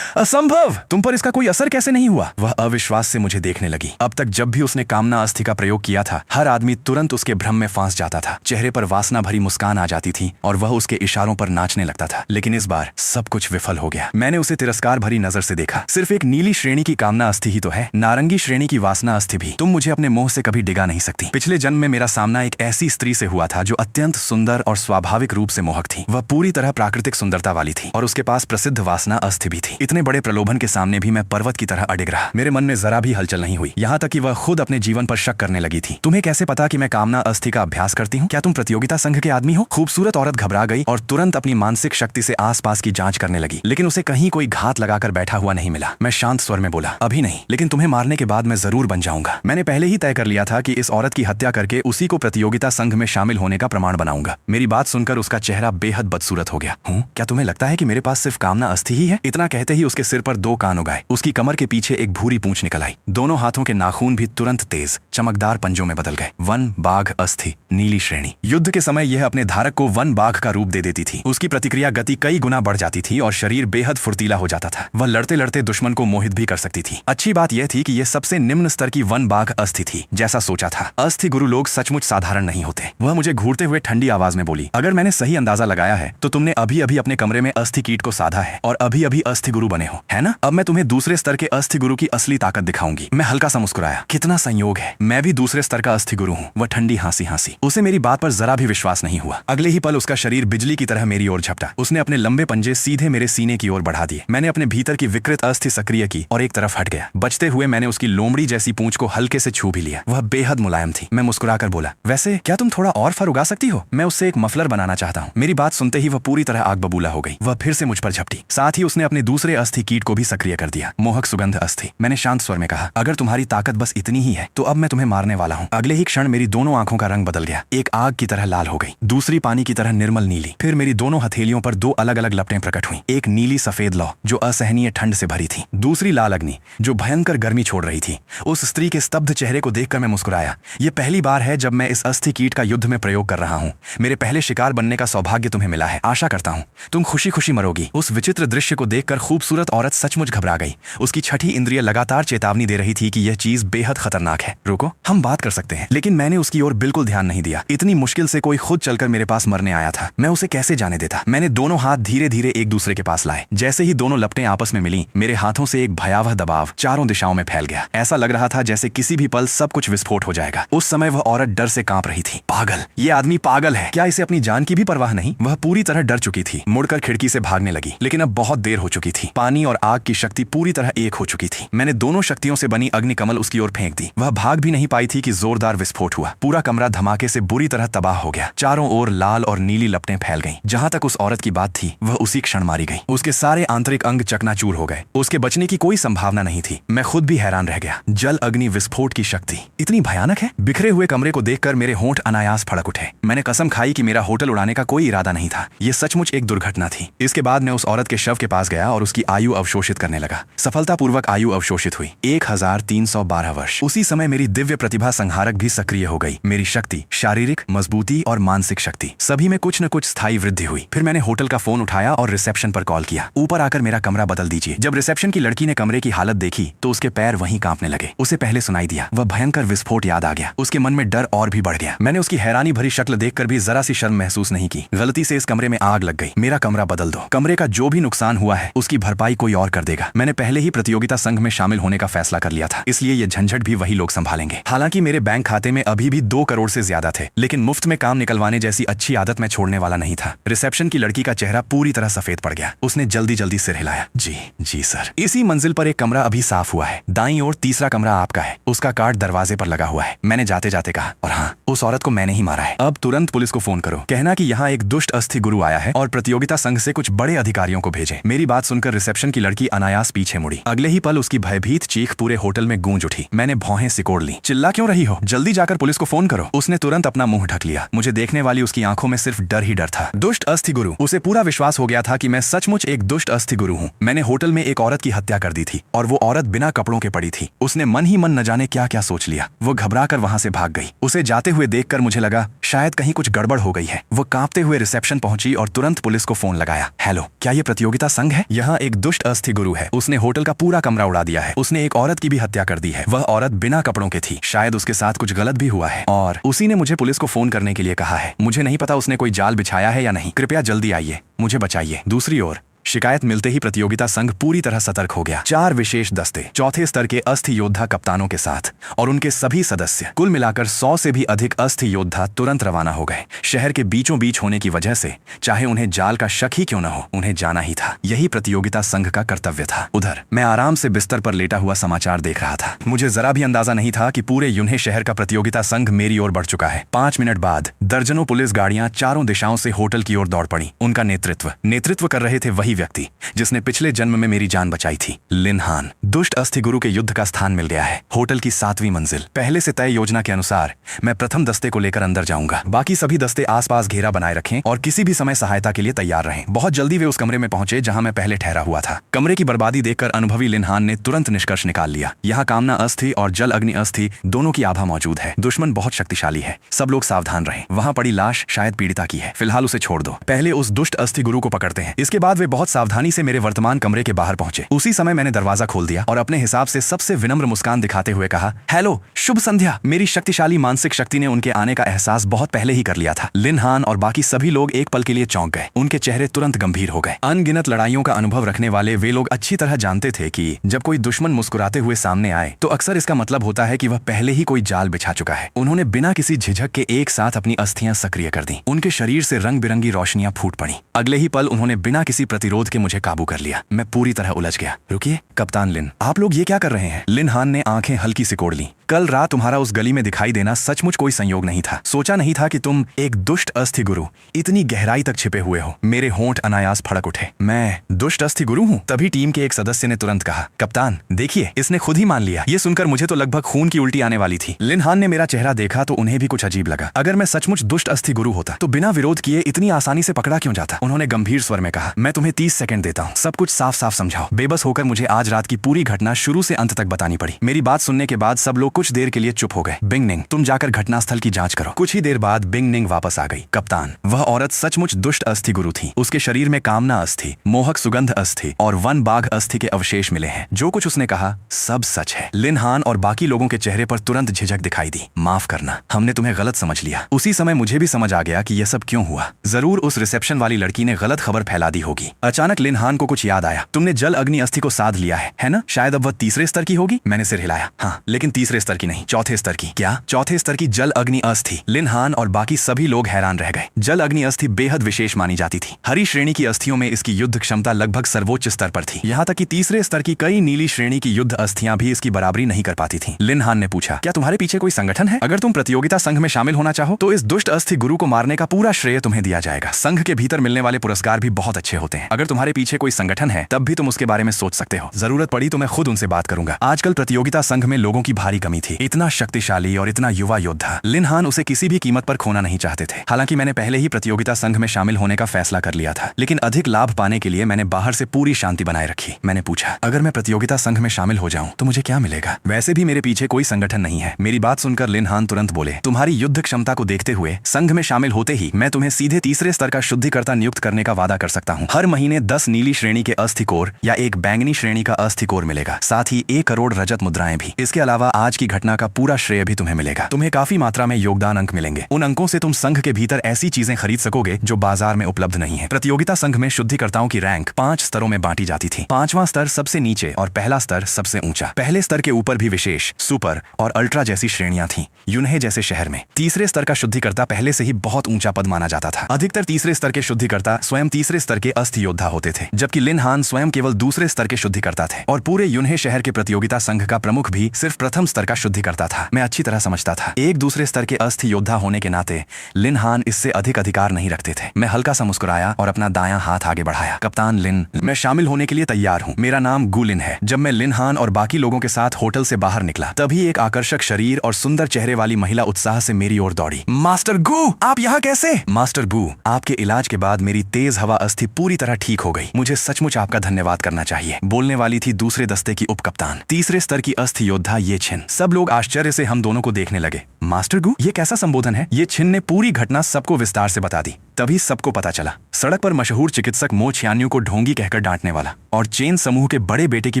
असंभव! तुम पर इसका कोई असर कैसे नहीं हुआ? वह अविश्वास से मुझे देखने लगी। अब तक जब भी उसने कामना अस्थि का प्रयोग किया था, हर आदमी तुरंत उसके भ्रम में फंस जाता था। चेहरे पर वासना भरी मुस्कान आ जाती थी और वह उसके इशारों पर नाचने लगता था। लेकिन इस बार सब कुछ विफल हो गया। मैंने उसे तिरस्कार भरी नजर से देखा। सिर्फ एक नीली श्रेणी की कामना अस्थि ही तो है, नारंगी श्रेणी की वासना अस्थि भी। तुम मुझे अपने मोह से कभी डिगा नहीं सकती। पिछले जन्म में मेरा सामना एक ऐसी स्त्री से हुआ था जो अत्यंत सुंदर और स्वाभाविक रूप से मोहक थी। वह पूरी तरह प्राकृतिक सुंदरता वाली थी और उसके पास प्रसिद्ध वासना अस्थि भी थी। इतने बड़े प्रलोभन के सामने भी मैं पर्वत की तरह अडिग रहा। मेरे मन में जरा भी हलचल नहीं हुई, यहाँ तक कि वह खुद अपने जीवन पर शक करने लगी थी। तुम्हें कैसे पता कि मैं कामना अस्थि का अभ्यास करती हूँ? क्या तुम प्रतियोगिता संघ के आदमी हो? खूबसूरत औरत घबरा गई और तुरंत अपनी मानसिक शक्ति से आसपास की जांच करने लगी, लेकिन उसे कहीं कोई घात लगाकर बैठा हुआ नहीं मिला। मैं शांत स्वर में बोला, अभी नहीं, लेकिन तुम्हें मारने के बाद मैं जरूर बन जाऊंगा। मैंने पहले ही तय कर लिया था कि इस औरत की हत्या करके उसी को प्रतियोगिता संघ में शामिल होने का प्रमाण बनाऊंगा। मेरी बात सुनकर उसका चेहरा बेहद बदसूरत हो गया। क्या तुम्हें लगता है कि मेरे पास सिर्फ कामना अस्थि ही है? इतना कहते ही उसके सिर पर दो कान उगाए। उसकी कमर के पीछे एक भूरी पूंछ निकल आई। दोनों हाथों के नाखून भी तुरंत तेज चमकदार पंजों में बदल गए। वन बाघ अस्थि, नीली श्रेणी। युद्ध के समय यह अपने धारक को वन बाघ का रूप दे देती थी। उसकी प्रतिक्रिया गति कई गुना बढ़ जाती थी और शरीर बेहद फुर्तीला हो जाता था। वह लड़ते लड़ते दुश्मन को मोहित भी कर सकती थी। अच्छी बात यह थी कि यह सबसे निम्न स्तर की वन बाघ अस्थि थी। जैसा सोचा था, अस्थि गुरु लोग सचमुच साधारण नहीं होते। वह मुझे घूरते हुए ठंडी आवाज में बोली, अगर मैंने सही अंदाजा लगाया है तो तुमने अभी अभी अपने कमरे में अस्थि कीट को साधा है और अभी अभी अस्थि गुरु बने हो, है ना? अब मैं तुम्हें दूसरे स्तर के अस्थि गुरु की असली ताकत दिखाऊंगी। मैं हल्का सा मुस्कुराया। कितना संयोग है, मैं भी दूसरे स्तर का अस्थि गुरु हूँ। वह ठंडी हंसी हंसी। उसे मेरी बात पर जरा भी विश्वास नहीं हुआ। अगले ही पल उसका शरीर बिजली की तरह मेरी ओर झपटा। उसने अपने लंबे पंजे सीधे मेरे सीने की ओर बढ़ा दिए। मैंने अपने भीतर की विकृत अस्थि सक्रिय की और एक तरफ हट गया। बचते हुए मैंने उसकी लोमड़ी जैसी पूंछ को हल्के से छू भी लिया। वह बेहद मुलायम थी। मैं मुस्कुराकर बोला, वैसे क्या तुम थोड़ा और फर उगा सकती हो? मैं उससे एक मफलर बनाना चाहता हूँ। मेरी बात सुनते ही वह पूरी तरह आग बबूला हो गई। वह फिर से मुझ पर झपटी। साथ ही उसने अपने दूसरे अस्थि कीट को भी सक्रिय कर दिया। मोहक सुगंध अस्थि। मैंने शांत स्वर में कहा, अगर तुम्हारी ताकत बस इतनी ही है तो अब मैं तुम्हें मारने वाला हूँ। अगले ही क्षण मेरी दोनों आंखों का रंग बदल गया। एक आग की तरह लाल हो गई, दूसरी पानी की तरह निर्मल नीली। फिर मेरी दोनों हथेलियों पर दो अलग अलग लपटें प्रकट हुई। एक नीली सफेद लौ जो असहनीय ठंड से भरी थी, दूसरी लाल अग्नि जो भयंकर गर्मी छोड़ रही थी। उस स्त्री के स्तब्ध चेहरे को देखकर मैं मुस्कुराया। यह पहली बार है जब मैं इस अस्थि कीट का युद्ध में प्रयोग कर रहा हूँ। मेरे पहले शिकार बनने का सौभाग्य तुम्हें मिला है। आशा करता हूँ तुम खुशी खुशी मरोगी। उस विचित्र दृश्य को देखकर खूबसूरत औरत सचमुच घबरा गई। उसकी छठी इंद्रिय लगातार चेतावनी दे रही थी कि यह चीज बेहद खतरनाक है। रुको, हम बात कर सकते हैं। लेकिन मैंने उसकी ओर बिल्कुल ध्यान नहीं दिया। इतनी मुश्किल से कोई खुद चलकर मेरे पास मरने आया था, मैं उसे कैसे जाने देता? मैंने दोनों हाथ धीरे धीरे एक दूसरे के पास लाए। जैसे ही दोनों लपटें आपस में मिली, मेरे हाथों से एक भयावह दबाव चारों दिशाओं में फैल गया। ऐसा लग रहा था जैसे किसी भी पल सब कुछ विस्फोट हो जाएगा। उस समय वह औरत डर से कांप रही थी। पागल, ये आदमी पागल है। क्या इसे अपनी जान की भी परवाह नहीं? वह पूरी तरह डर चुकी थी। मुड़कर खिड़की से भागने लगी, लेकिन अब बहुत देर हो चुकी थी। पानी और आग की शक्ति पूरी तरह एक हो चुकी थी। मैंने दोनों शक्तियों से बनी अग्निकमल उसकी ओर फेंक दी। वह भाग भी नहीं पाई थी कि जोरदार विस्फोट हुआ। पूरा कमरा धमाके से बुरी तरह तबाह हो गया। चारों ओर लाल और नीली लपटें फैल गईं। जहां तक उस औरत की बात थी, वह उसी क्षण मारी गई। उसके सारे आंतरिक अंग चकनाचूर हो गए। उसके बचने की कोई संभावना नहीं थी। मैं खुद भी हैरान रह गया। जल अग्नि विस्फोट की शक्ति इतनी भयानक है। बिखरे हुए कमरे को देखकर मेरे होंठ अनायास फड़क उठे। मैंने कसम खाई कि मेरा होटल उड़ाने का कोई इरादा नहीं था। यह सचमुच एक दुर्घटना थी। इसके बाद मैं उस औरत के शव के पास गया और उसकी आयु अवशोषित करने लगा। सफलतापूर्वक आयु अवशोषित हुई 1312 वर्ष। उसी समय मेरी दिव्य प्रतिभा संहारक भी सक्रिय हो गई। मेरी शक्ति, शारीरिक मजबूती और मानसिक शक्ति सभी में कुछ न कुछ स्थायी वृद्धि हुई। फिर मैंने होटल का फोन उठाया और रिसेप्शन पर कॉल किया, ऊपर आकर मेरा कमरा बदल दीजिए। जब रिसेप्शन की लड़की ने कमरे की हालत देखी तो उसके पैर वहीं कांपने लगे। उसे पहले सुनाई दिया। वह भयंकर विस्फोट याद आ गया। उसके मन में डर और भी बढ़ गया। मैंने उसकी हैरानी भरी शक्ल देखकर भी जरा सी शर्म महसूस नहीं की। गलती से इस कमरे में आग लग गई। मेरा कमरा बदल दो। कमरे का जो भी नुकसान हुआ है उसकी भरपाई कोई और कर देगा। मैंने पहले ही प्रतियोगिता संघ में शामिल होने का फैसला कर लिया था, इसलिए ये झंझट भी वही लोग संभालेंगे। हालांकि मेरे बैंक खाते में अभी भी 2 करोड़ से ज्यादा थे, लेकिन मुफ्त में काम निकलवाने जैसी अच्छी आदत मैं छोड़ने वाला नहीं था। रिसेप्शन रिसेप्शन की लड़की का चेहरा पूरी तरह सफेद पड़ गया। उसने जल्दी जल्दी सिर हिलाया। जी जी सर, इसी मंजिल पर एक कमरा अभी साफ हुआ है, दाईं ओर तीसरा कमरा आपका है, उसका कार्ड दरवाजे पर लगा हुआ है, मैंने जाते जाते कहा। और हाँ, उस औरत को मैंने ही मारा है। अब तुरंत पुलिस को फोन करो, कहना कि यहाँ एक दुष्ट अस्थि गुरु आया है और प्रतियोगिता संघ से कुछ बड़े अधिकारियों को भेजे। मेरी बात सुनकर रिसेप्शन की लड़की अनायास पीछे मुड़ी। अगले ही पल उसकी भयभीत चीख पूरे होटल में गूंज उठी। मैंने भौहें सिकोड़ ली। चिल्ला क्यों रही हो, जल्दी जाकर पुलिस को फोन करो। उसने तुरंत अपना मुंह ढक लिया। मुझे देखने वाली उसकी आंखों में सिर्फ डर ही डर था। दुष्ट अस्थि गुरु, उसे पूरा विश्वास हो गया था कि मैं सचमुच एक दुष्ट अस्थि गुरु हूँ। मैंने होटल में एक औरत की हत्या कर दी थी और वो औरत बिना कपड़ों के पड़ी थी। उसने मन ही मन न जाने क्या क्या सोच लिया। वो घबरा कर वहां से भाग गई। उसे जाते हुए देखकर मुझे लगा शायद कहीं कुछ गड़बड़ हो गई है। वो कांपते हुए रिसेप्शन पहुंची और तुरंत पुलिस को फोन लगाया। हेलो, क्या ये प्रतियोगिता संघ है? यहाँ एक दुष्ट अस्थि गुरु है, उसने होटल का पूरा कमरा उड़ा दिया है। उसने एक औरत की भी हत्या कर दी है। वह औरत बिना कपड़ों के थी। शायद उसके साथ कुछ गलत भी हुआ है और उसी ने मुझे पुलिस को फोन करने के लिए कहा है। मुझे नहीं पता उसने कोई जाल बिछाया है या नहीं। कृपया जल्दी आइए, मुझे बचाइए। दूसरी ओर शिकायत मिलते ही प्रतियोगिता संघ पूरी तरह सतर्क हो गया। 4 विशेष दस्ते, चौथे स्तर के अस्थि योद्धा कप्तानों के साथ और उनके सभी सदस्य, कुल मिलाकर 100 से भी अधिक अस्थि योद्धा तुरंत रवाना हो गए। शहर के बीचों बीच होने की वजह से चाहे उन्हें जाल का शक ही क्यों न हो, उन्हें जाना ही था। यही प्रतियोगिता संघ का कर्तव्य था। उधर मैं आराम से बिस्तर पर लेटा हुआ समाचार देख रहा था। मुझे जरा भी अंदाजा नहीं था कि पूरे यून्हे शहर का प्रतियोगिता संघ मेरी ओर बढ़ चुका है। 5 मिनट बाद दर्जनों पुलिस गाड़ियां चारों दिशाओं से होटल की ओर दौड़ पड़ी। उनका नेतृत्व कर रहे थे वही व्यक्ति जिसने पिछले जन्म में मेरी जान बचाई थी, लिन हान। दुष्ट अस्थि गुरु के युद्ध का स्थान मिल गया है, होटल की 7वीं मंजिल। पहले से तय योजना के अनुसार मैं प्रथम दस्ते को लेकर अंदर जाऊंगा। बाकी सभी दस्ते आसपास घेरा बनाए रखें और किसी भी समय सहायता के लिए तैयार रहें। बहुत जल्दी वे उस कमरे में पहुंचे जहां मैं पहले ठहरा हुआ था। कमरे की बर्बादी देखकर अनुभवी लिन हान ने तुरंत निष्कर्ष निकाल लिया। यहाँ कामना अस्थि और जल अग्नि अस्थि दोनों की आभा मौजूद है। दुश्मन बहुत शक्तिशाली है, सब लोग सावधान रहें। वहां पड़ी लाश शायद पीड़िता की है, फिलहाल उसे छोड़ दो। पहले उस दुष्ट अस्थि गुरु को पकड़ते हैं। इसके बाद वे बहुत सावधानी से मेरे वर्तमान कमरे के बाहर पहुंचे। उसी समय मैंने दरवाजा खोल दिया और अपने हिसाब से सबसे विनम्र मुस्कान दिखाते हुए कहा, हेलो, शुभ संध्या। मेरी शक्तिशाली मानसिक शक्ति ने उनके आने का एहसास बहुत पहले ही कर लिया था। लिन हान और बाकी सभी लोग एक पल के लिए चौंक गए। उनके चेहरे तुरंत गंभीर हो गए। अनगिनत लड़ाइयों का अनुभव रखने वाले वे लोग अच्छी तरह जानते थे कि जब कोई दुश्मन मुस्कुराते हुए सामने आए तो अक्सर इसका मतलब होता है कि वह पहले ही कोई जाल बिछा चुका है। उन्होंने बिना किसी झिझक के एक साथ अपनी अस्थियां सक्रिय कर दी। उनके शरीर से रंग बिरंगी रोशनियां फूट पड़ी। अगले ही पल उन्होंने बिना किसी प्रतिरोध के मुझे काबू कर लिया। मैं पूरी तरह उलझ गया। रुकिए कप्तान लिन, आप लोग ये क्या कर रहे हैं? लिन हान ने आंखें हल्की सिकोड़ ली। कल रात तुम्हारा उस गली में दिखाई देना सचमुच कोई संयोग नहीं था। सोचा नहीं था कि तुम एक दुष्ट अस्थि गुरु इतनी गहराई तक छिपे हुए हो। मेरे होंठ अनायास फड़क उठे। मैं दुष्ट अस्थि गुरु हूँ? तभी टीम के एक सदस्य ने तुरंत कहा, कप्तान देखिए, इसने खुद ही मान लिया। ये सुनकर मुझे तो लगभग खून की उल्टी आने वाली थी। लिन हान ने मेरा चेहरा देखा तो उन्हें भी कुछ अजीब लगा। अगर मैं सचमुच दुष्ट अस्थि गुरु होता तो बिना विरोध किए इतनी आसानी से पकड़ा क्यों जाता? उन्होंने गंभीर स्वर में कहा, मैं तुम्हें 30 सेकंड देता हूँ, सब कुछ साफ साफ समझाओ। बेबस होकर मुझे आज रात की पूरी घटना शुरू से अंत तक बतानी पड़ी। मेरी बात सुनने के बाद सब लोग कुछ देर के लिए चुप हो गए। बिंग निंग, तुम जाकर घटनास्थल की जांच करो। कुछ ही देर बाद बिंग निंग वापस आ गई। कप्तान, वह औरत सचमुच दुष्ट अस्थि गुरु थी। उसके शरीर में कामना अस्थि, मोहक सुगंध अस्थि और वन बाघ अस्थि के अवशेष मिले हैं। जो कुछ उसने कहा सब सच है। लिन हान और बाकी लोगों के चेहरे पर तुरंत झिझक दिखाई दी। माफ करना, हमने तुम्हें गलत समझ लिया। उसी समय मुझे भी समझ आ गया कि यह सब क्यों हुआ। जरूर उस रिसेप्शन वाली लड़की ने गलत खबर फैला दी होगी। अचानक लिन हान को कुछ याद आया। तुमने जल अग्नि अस्थि को साध लिया है ना? शायद अब वह तीसरे स्तर की होगी। मैंने सिर हिलाया। हाँ, लेकिन तीसरे स्तर की नहीं, चौथे स्तर की। क्या? चौथे स्तर की जल अग्नि अस्थि। लिन हान और बाकी सभी लोग हैरान रह गए। जल अग्नि अस्थि बेहद विशेष मानी जाती थी। हरी श्रेणी की अस्थियों में इसकी युद्ध क्षमता लगभग सर्वोच्च स्तर पर थी। यहाँ तक कि तीसरे स्तर की कई नीली श्रेणी की युद्ध अस्थियां भी इसकी बराबरी नहीं कर पाती थीं। लिन हान ने पूछा, क्या तुम्हारे पीछे कोई संगठन है? अगर तुम प्रतियोगिता संघ में शामिल होना चाहो तो इस दुष्ट अस्थि गुरु को मारने का पूरा श्रेय तुम्हें दिया जाएगा। संघ के भीतर मिलने वाले पुरस्कार भी बहुत अच्छे होते हैं। अगर तुम्हारे पीछे कोई संगठन है तब भी तुम उसके बारे में सोच सकते हो। जरूरत पड़ी तो मैं खुद उनसे बात करूंगा। आजकल प्रतियोगिता संघ में लोगों की भारी कमी थी। इतना शक्तिशाली और इतना युवा योद्धा। लिन हान उसे किसी भी कीमत पर खोना नहीं चाहते थे। हालांकि मैंने पहले ही प्रतियोगिता संघ में शामिल होने का फैसला कर लिया था, लेकिन अधिक लाभ पाने के लिए मैंने बाहर से पूरी शांति बनाए रखी। मैंने पूछा, अगर मैं प्रतियोगिता संघ में शामिल हो जाऊं तो मुझे क्या मिलेगा? वैसे भी मेरे पीछे कोई संगठन नहीं है। मेरी बात सुनकर लिन हान तुरंत बोले, तुम्हारी युद्ध क्षमता को देखते हुए संघ में शामिल होते ही मैं तुम्हें सीधे तीसरे स्तर का शुद्धिकर्ता नियुक्त करने का वादा कर सकता हूँ। हर महीने 10 नीली श्रेणी के अस्थि कोर या एक बैंगनी श्रेणी का अस्थि कोर मिलेगा, साथ ही 1 करोड़ रजत मुद्राएं भी। इसके अलावा आज की घटना का पूरा श्रेय भी तुम्हें मिलेगा। तुम्हें काफी मात्रा में योगदान अंक मिलेंगे। उन अंकों से तुम संघ के भीतर ऐसी चीजें खरीद सकोगे जो बाजार में उपलब्ध नहीं है। प्रतियोगिता संघ में शुद्धिकर्ताओं की रैंक 5 स्तरों में बांटी जाती थी। 5वां स्तर सबसे नीचे और पहला स्तर सबसे ऊंचा। पहले स्तर के ऊपर भी विशेष, सुपर और अल्ट्रा जैसी श्रेणियां थीं। यूनहे जैसे शहर में तीसरे स्तर का शुद्धिकर्ता पहले से ही बहुत ऊंचा पद माना जाता था। अधिकतर तीसरे स्तर के शुद्धिकर्ता स्वयं तीसरे स्तर के अस्थि योद्धा होते थे, जबकि लिन हान स्वयं केवल दूसरे स्तर के शुद्धिकर्ता थे। और पूरे यूनहे शहर के प्रतियोगिता संघ का प्रमुख भी सिर्फ प्रथम स्तर का शुद्धिकर्ता था। मैं अच्छी तरह समझता था, एक दूसरे स्तर के अस्थि योद्धा होने के नाते लिन हान इससे अधिक अधिकार नहीं रखते थे। मैं हल्का सा मुस्कुराया और अपना दायां हाथ आगे बढ़ाया। कप्तान लिन, मैं शामिल होने के लिए तैयार हूँ। मेरा नाम गु लिन है। जब मैं लिन हान और बाकी लोगों के साथ होटल से बाहर निकला, तभी एक आकर्षक शरीर और सुंदर चेहरे वाली महिला उत्साह से मेरी ओर दौड़ी। मास्टर गु, आप यहाँ कैसे? मास्टर गु, आपके इलाज के बाद मेरी तेज हवा अस्थि पूरी तरह ठीक हो गई। मुझे सचमुच आपका धन्यवाद करना चाहिए। बोलने वाली थी दूसरे दस्ते की उप कप्तान, तीसरे स्तर की अस्थि योद्धा ये छिन। सब लोग आश्चर्य से हम दोनों को देखने लगे। मास्टर गु, ये कैसा संबोधन है? ये छिन ने पूरी घटना सबको विस्तार से बता दी। तभी सबको पता चला, सड़क पर मशहूर चिकित्सक मो छियान्यू को ढोंगी कहकर डांटने वाला और चेन समूह के बड़े बेटे की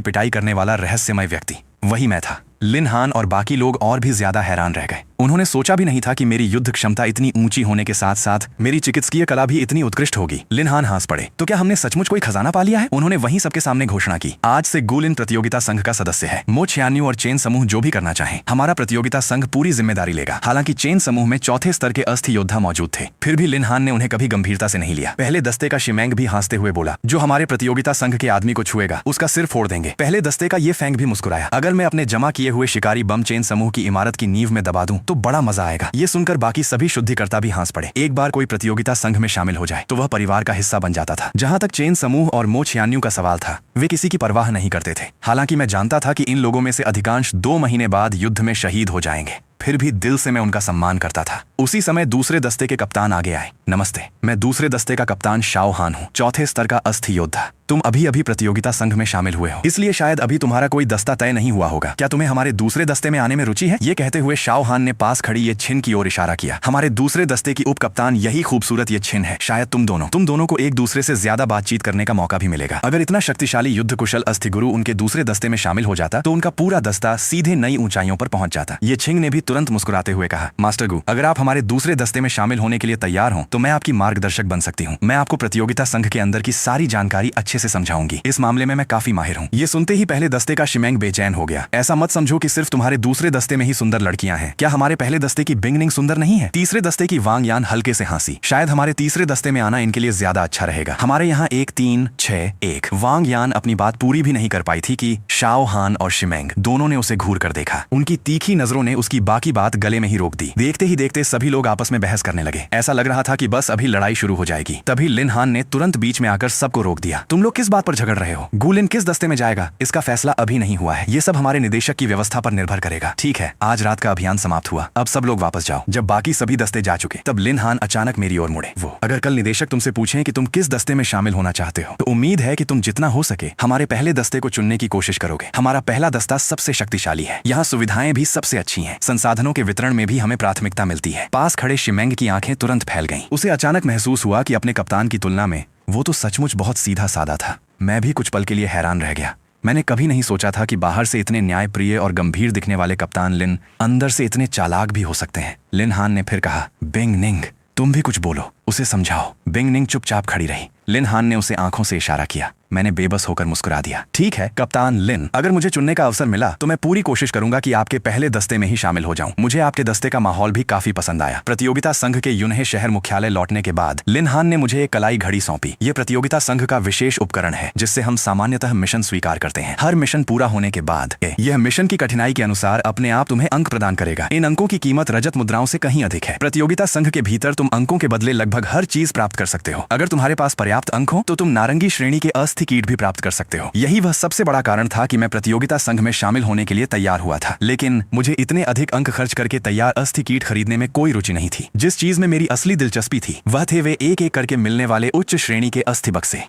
पिटाई करने वाला रहस्यमय व्यक्ति वही मैं था। लिन हान और बाकी लोग और भी ज्यादा हैरान रह गए। उन्होंने सोचा भी नहीं था कि मेरी युद्ध क्षमता इतनी ऊंची होने के साथ साथ मेरी चिकित्सकीय कला भी इतनी उत्कृष्ट होगी। लिन हान हंस पड़े। तो क्या हमने सचमुच कोई खजाना पा लिया है? उन्होंने वहीं सबके सामने घोषणा की, आज से गु लिन प्रतियोगिता संघ का सदस्य है। मो छियान्यू और चेन समूह जो भी करना चाहे, हमारा प्रतियोगिता संघ पूरी जिम्मेदारी लेगा। हालांकि चेन समूह में चौथे स्तर के अस्थि योद्धा मौजूद थे, फिर भी लिन हान ने उन्हें कभी गंभीरता से नहीं लिया। पहले दस्ते का शिमैंग भी हंसते हुए बोला, जो हमारे प्रतियोगिता संघ के आदमी को छुएगा उसका सिर फोड़ देंगे। पहले दस्ते का ये फैंग भी मुस्कुराया, अगर मैं अपने जमा किए हुए शिकारी बम चेन समूह की इमारत की नींव में दबा दूं तो बड़ा मजा आएगा। ये सुनकर बाकी सभी शुद्धिकर्ता भी हंस पड़े। एक बार कोई प्रतियोगिता संघ में शामिल हो जाए तो वह परिवार का हिस्सा बन जाता था। जहां तक चेन समूह और मो छियान्यू का सवाल था, वे किसी की परवाह नहीं करते थे। हालांकि मैं जानता था कि इन लोगों में से अधिकांश 2 महीने बाद युद्ध में शहीद हो जाएंगे, फिर भी दिल से मैं उनका सम्मान करता था। उसी समय दूसरे दस्ते के कप्तान आगे आए। नमस्ते, मैं दूसरे दस्ते का कप्तान शाओ हान हूँ, चौथे स्तर का अस्थि योद्धा। तुम अभी अभी प्रतियोगिता संघ में शामिल हुए हो, इसलिए शायद अभी तुम्हारा कोई दस्ता तय नहीं हुआ होगा। क्या तुम्हें हमारे दूसरे दस्ते में आने में रुचि है? ये कहते हुए शाओ हान ने पास खड़ी ये छिन की ओर इशारा किया। हमारे दूसरे दस्ते की उप कप्तान यही खूबसूरत ये छिन है। शायद तुम दोनों को एक दूसरे से ज्यादा बातचीत करने का मौका भी मिलेगा। अगर इतना शक्तिशाली युद्ध कुशल अस्थि गुरु उनके दूसरे दस्ते में शामिल हो जाता तो उनका पूरा दस्ता सीधे नई ऊंचाइयों पर पहुंच जाता। ये छिंग ने भी तुरंत मुस्कुराते हुए कहा, मास्टर गु, अगर आप हमारे दूसरे दस्ते में शामिल होने के लिए तैयार हो तो मैं आपकी मार्गदर्शक बन सकती हूँ। मैं आपको प्रतियोगिता संघ के अंदर की सारी जानकारी अच्छे से समझाऊंगी। इस मामले में मैं काफी माहिर हूँ। ये सुनते ही पहले दस्ते का शिमैंग बेचैन हो गया। ऐसा मत समझो कि सिर्फ तुम्हारे दूसरे दस्ते में ही सुंदर लड़कियां हैं। क्या हमारे पहले दस्ते की बिंगनिंग सुंदर नहीं है? तीसरे दस्ते की वांग यान हल्के से हंसी। शायद हमारे तीसरे दस्ते में आना इनके लिए ज्यादा अच्छा रहेगा। हमारे यहाँ 1 3 6 1। वांग यान अपनी बात पूरी भी नहीं कर पाई थी कि शाओ हान और शिमैंग दोनों ने उसे घूर कर देखा। उनकी तीखी नजरों ने उसकी बाकी बात गले में ही रोक दी। देखते ही देखते सभी लोग आपस में बहस करने लगे। ऐसा लग रहा था कि बस अभी लड़ाई शुरू हो जाएगी। तभी लिन हान ने तुरंत बीच में आकर सबको रोक दिया। तुम लोग किस बात पर झगड़ रहे हो? गु लिन किस दस्ते में जाएगा, इसका फैसला अभी नहीं हुआ है। ये सब हमारे निदेशक की व्यवस्था पर निर्भर करेगा। ठीक है, आज रात का अभियान समाप्त हुआ, अब सब लोग वापस जाओ। जब बाकी सभी दस्ते जा चुके तब लिन हान अचानक मेरी ओर मुड़े। वो, अगर कल निदेशक तुमसे पूछें कि तुम किस दस्ते में शामिल होना चाहते हो तो उम्मीद है कि तुम जितना हो सके हमारे पहले दस्ते को चुनने की कोशिश करोगे। हमारा पहला दस्ता सबसे शक्तिशाली है, यहाँ सुविधाएं भी सबसे अच्छी हैं, संसाधनों के वितरण में भी हमें प्राथमिकता मिलती है। पास खड़े शिमैंग की आंखें तुरंत फैल गईं। उसे अचानक महसूस हुआ कि अपने कप्तान की तुलना में वो तो सचमुच बहुत सीधा साधा था। मैं भी कुछ पल के लिए हैरान रह गया। मैंने कभी नहीं सोचा था कि बाहर से इतने न्यायप्रिय और गंभीर दिखने वाले कप्तान लिन अंदर से इतने चालाक भी हो सकते हैं। लिन हान ने फिर कहा, बिंग निंग, तुम भी कुछ बोलो, उसे समझाओ। बिंग निंग चुपचाप खड़ी रही। लिन हान ने उसे आंखों से इशारा किया। मैंने बेबस होकर मुस्कुरा दिया। ठीक है कप्तान लिन, अगर मुझे चुनने का अवसर मिला तो मैं पूरी कोशिश करूंगा कि आपके पहले दस्ते में ही शामिल हो जाऊं। मुझे आपके दस्ते का माहौल भी काफी पसंद आया। प्रतियोगिता संघ के यूनहे शहर मुख्यालय लौटने के बाद लिन हान ने मुझे एक कलाई घड़ी सौंपी। ये प्रतियोगिता संघ का विशेष उपकरण है जिससे हम सामान्यतः मिशन स्वीकार करते हैं। हर मिशन पूरा होने के बाद यह मिशन की कठिनाई के अनुसार अपने आप तुम्हें अंक प्रदान करेगा। इन अंकों की कीमत रजत मुद्राओं से कहीं अधिक है। प्रतियोगिता संघ के भीतर तुम अंकों के बदले लगभग हर चीज प्राप्त कर सकते हो। अगर तुम्हारे पास पर्याप्त अंक हो तो तुम नारंगी श्रेणी के अस्थि कीट भी प्राप्त कर सकते हो। यही वह सबसे बड़ा कारण था कि मैं प्रतियोगिता संघ में शामिल होने के लिए तैयार हुआ था। लेकिन मुझे इतने अधिक अंक खर्च करके तैयार अस्थि कीट खरीदने में कोई रुचि नहीं थी। जिस चीज में मेरी असली दिलचस्पी थी वह थे वे एक एक करके मिलने वाले उच्च श्रेणी के अस्थि बक्से।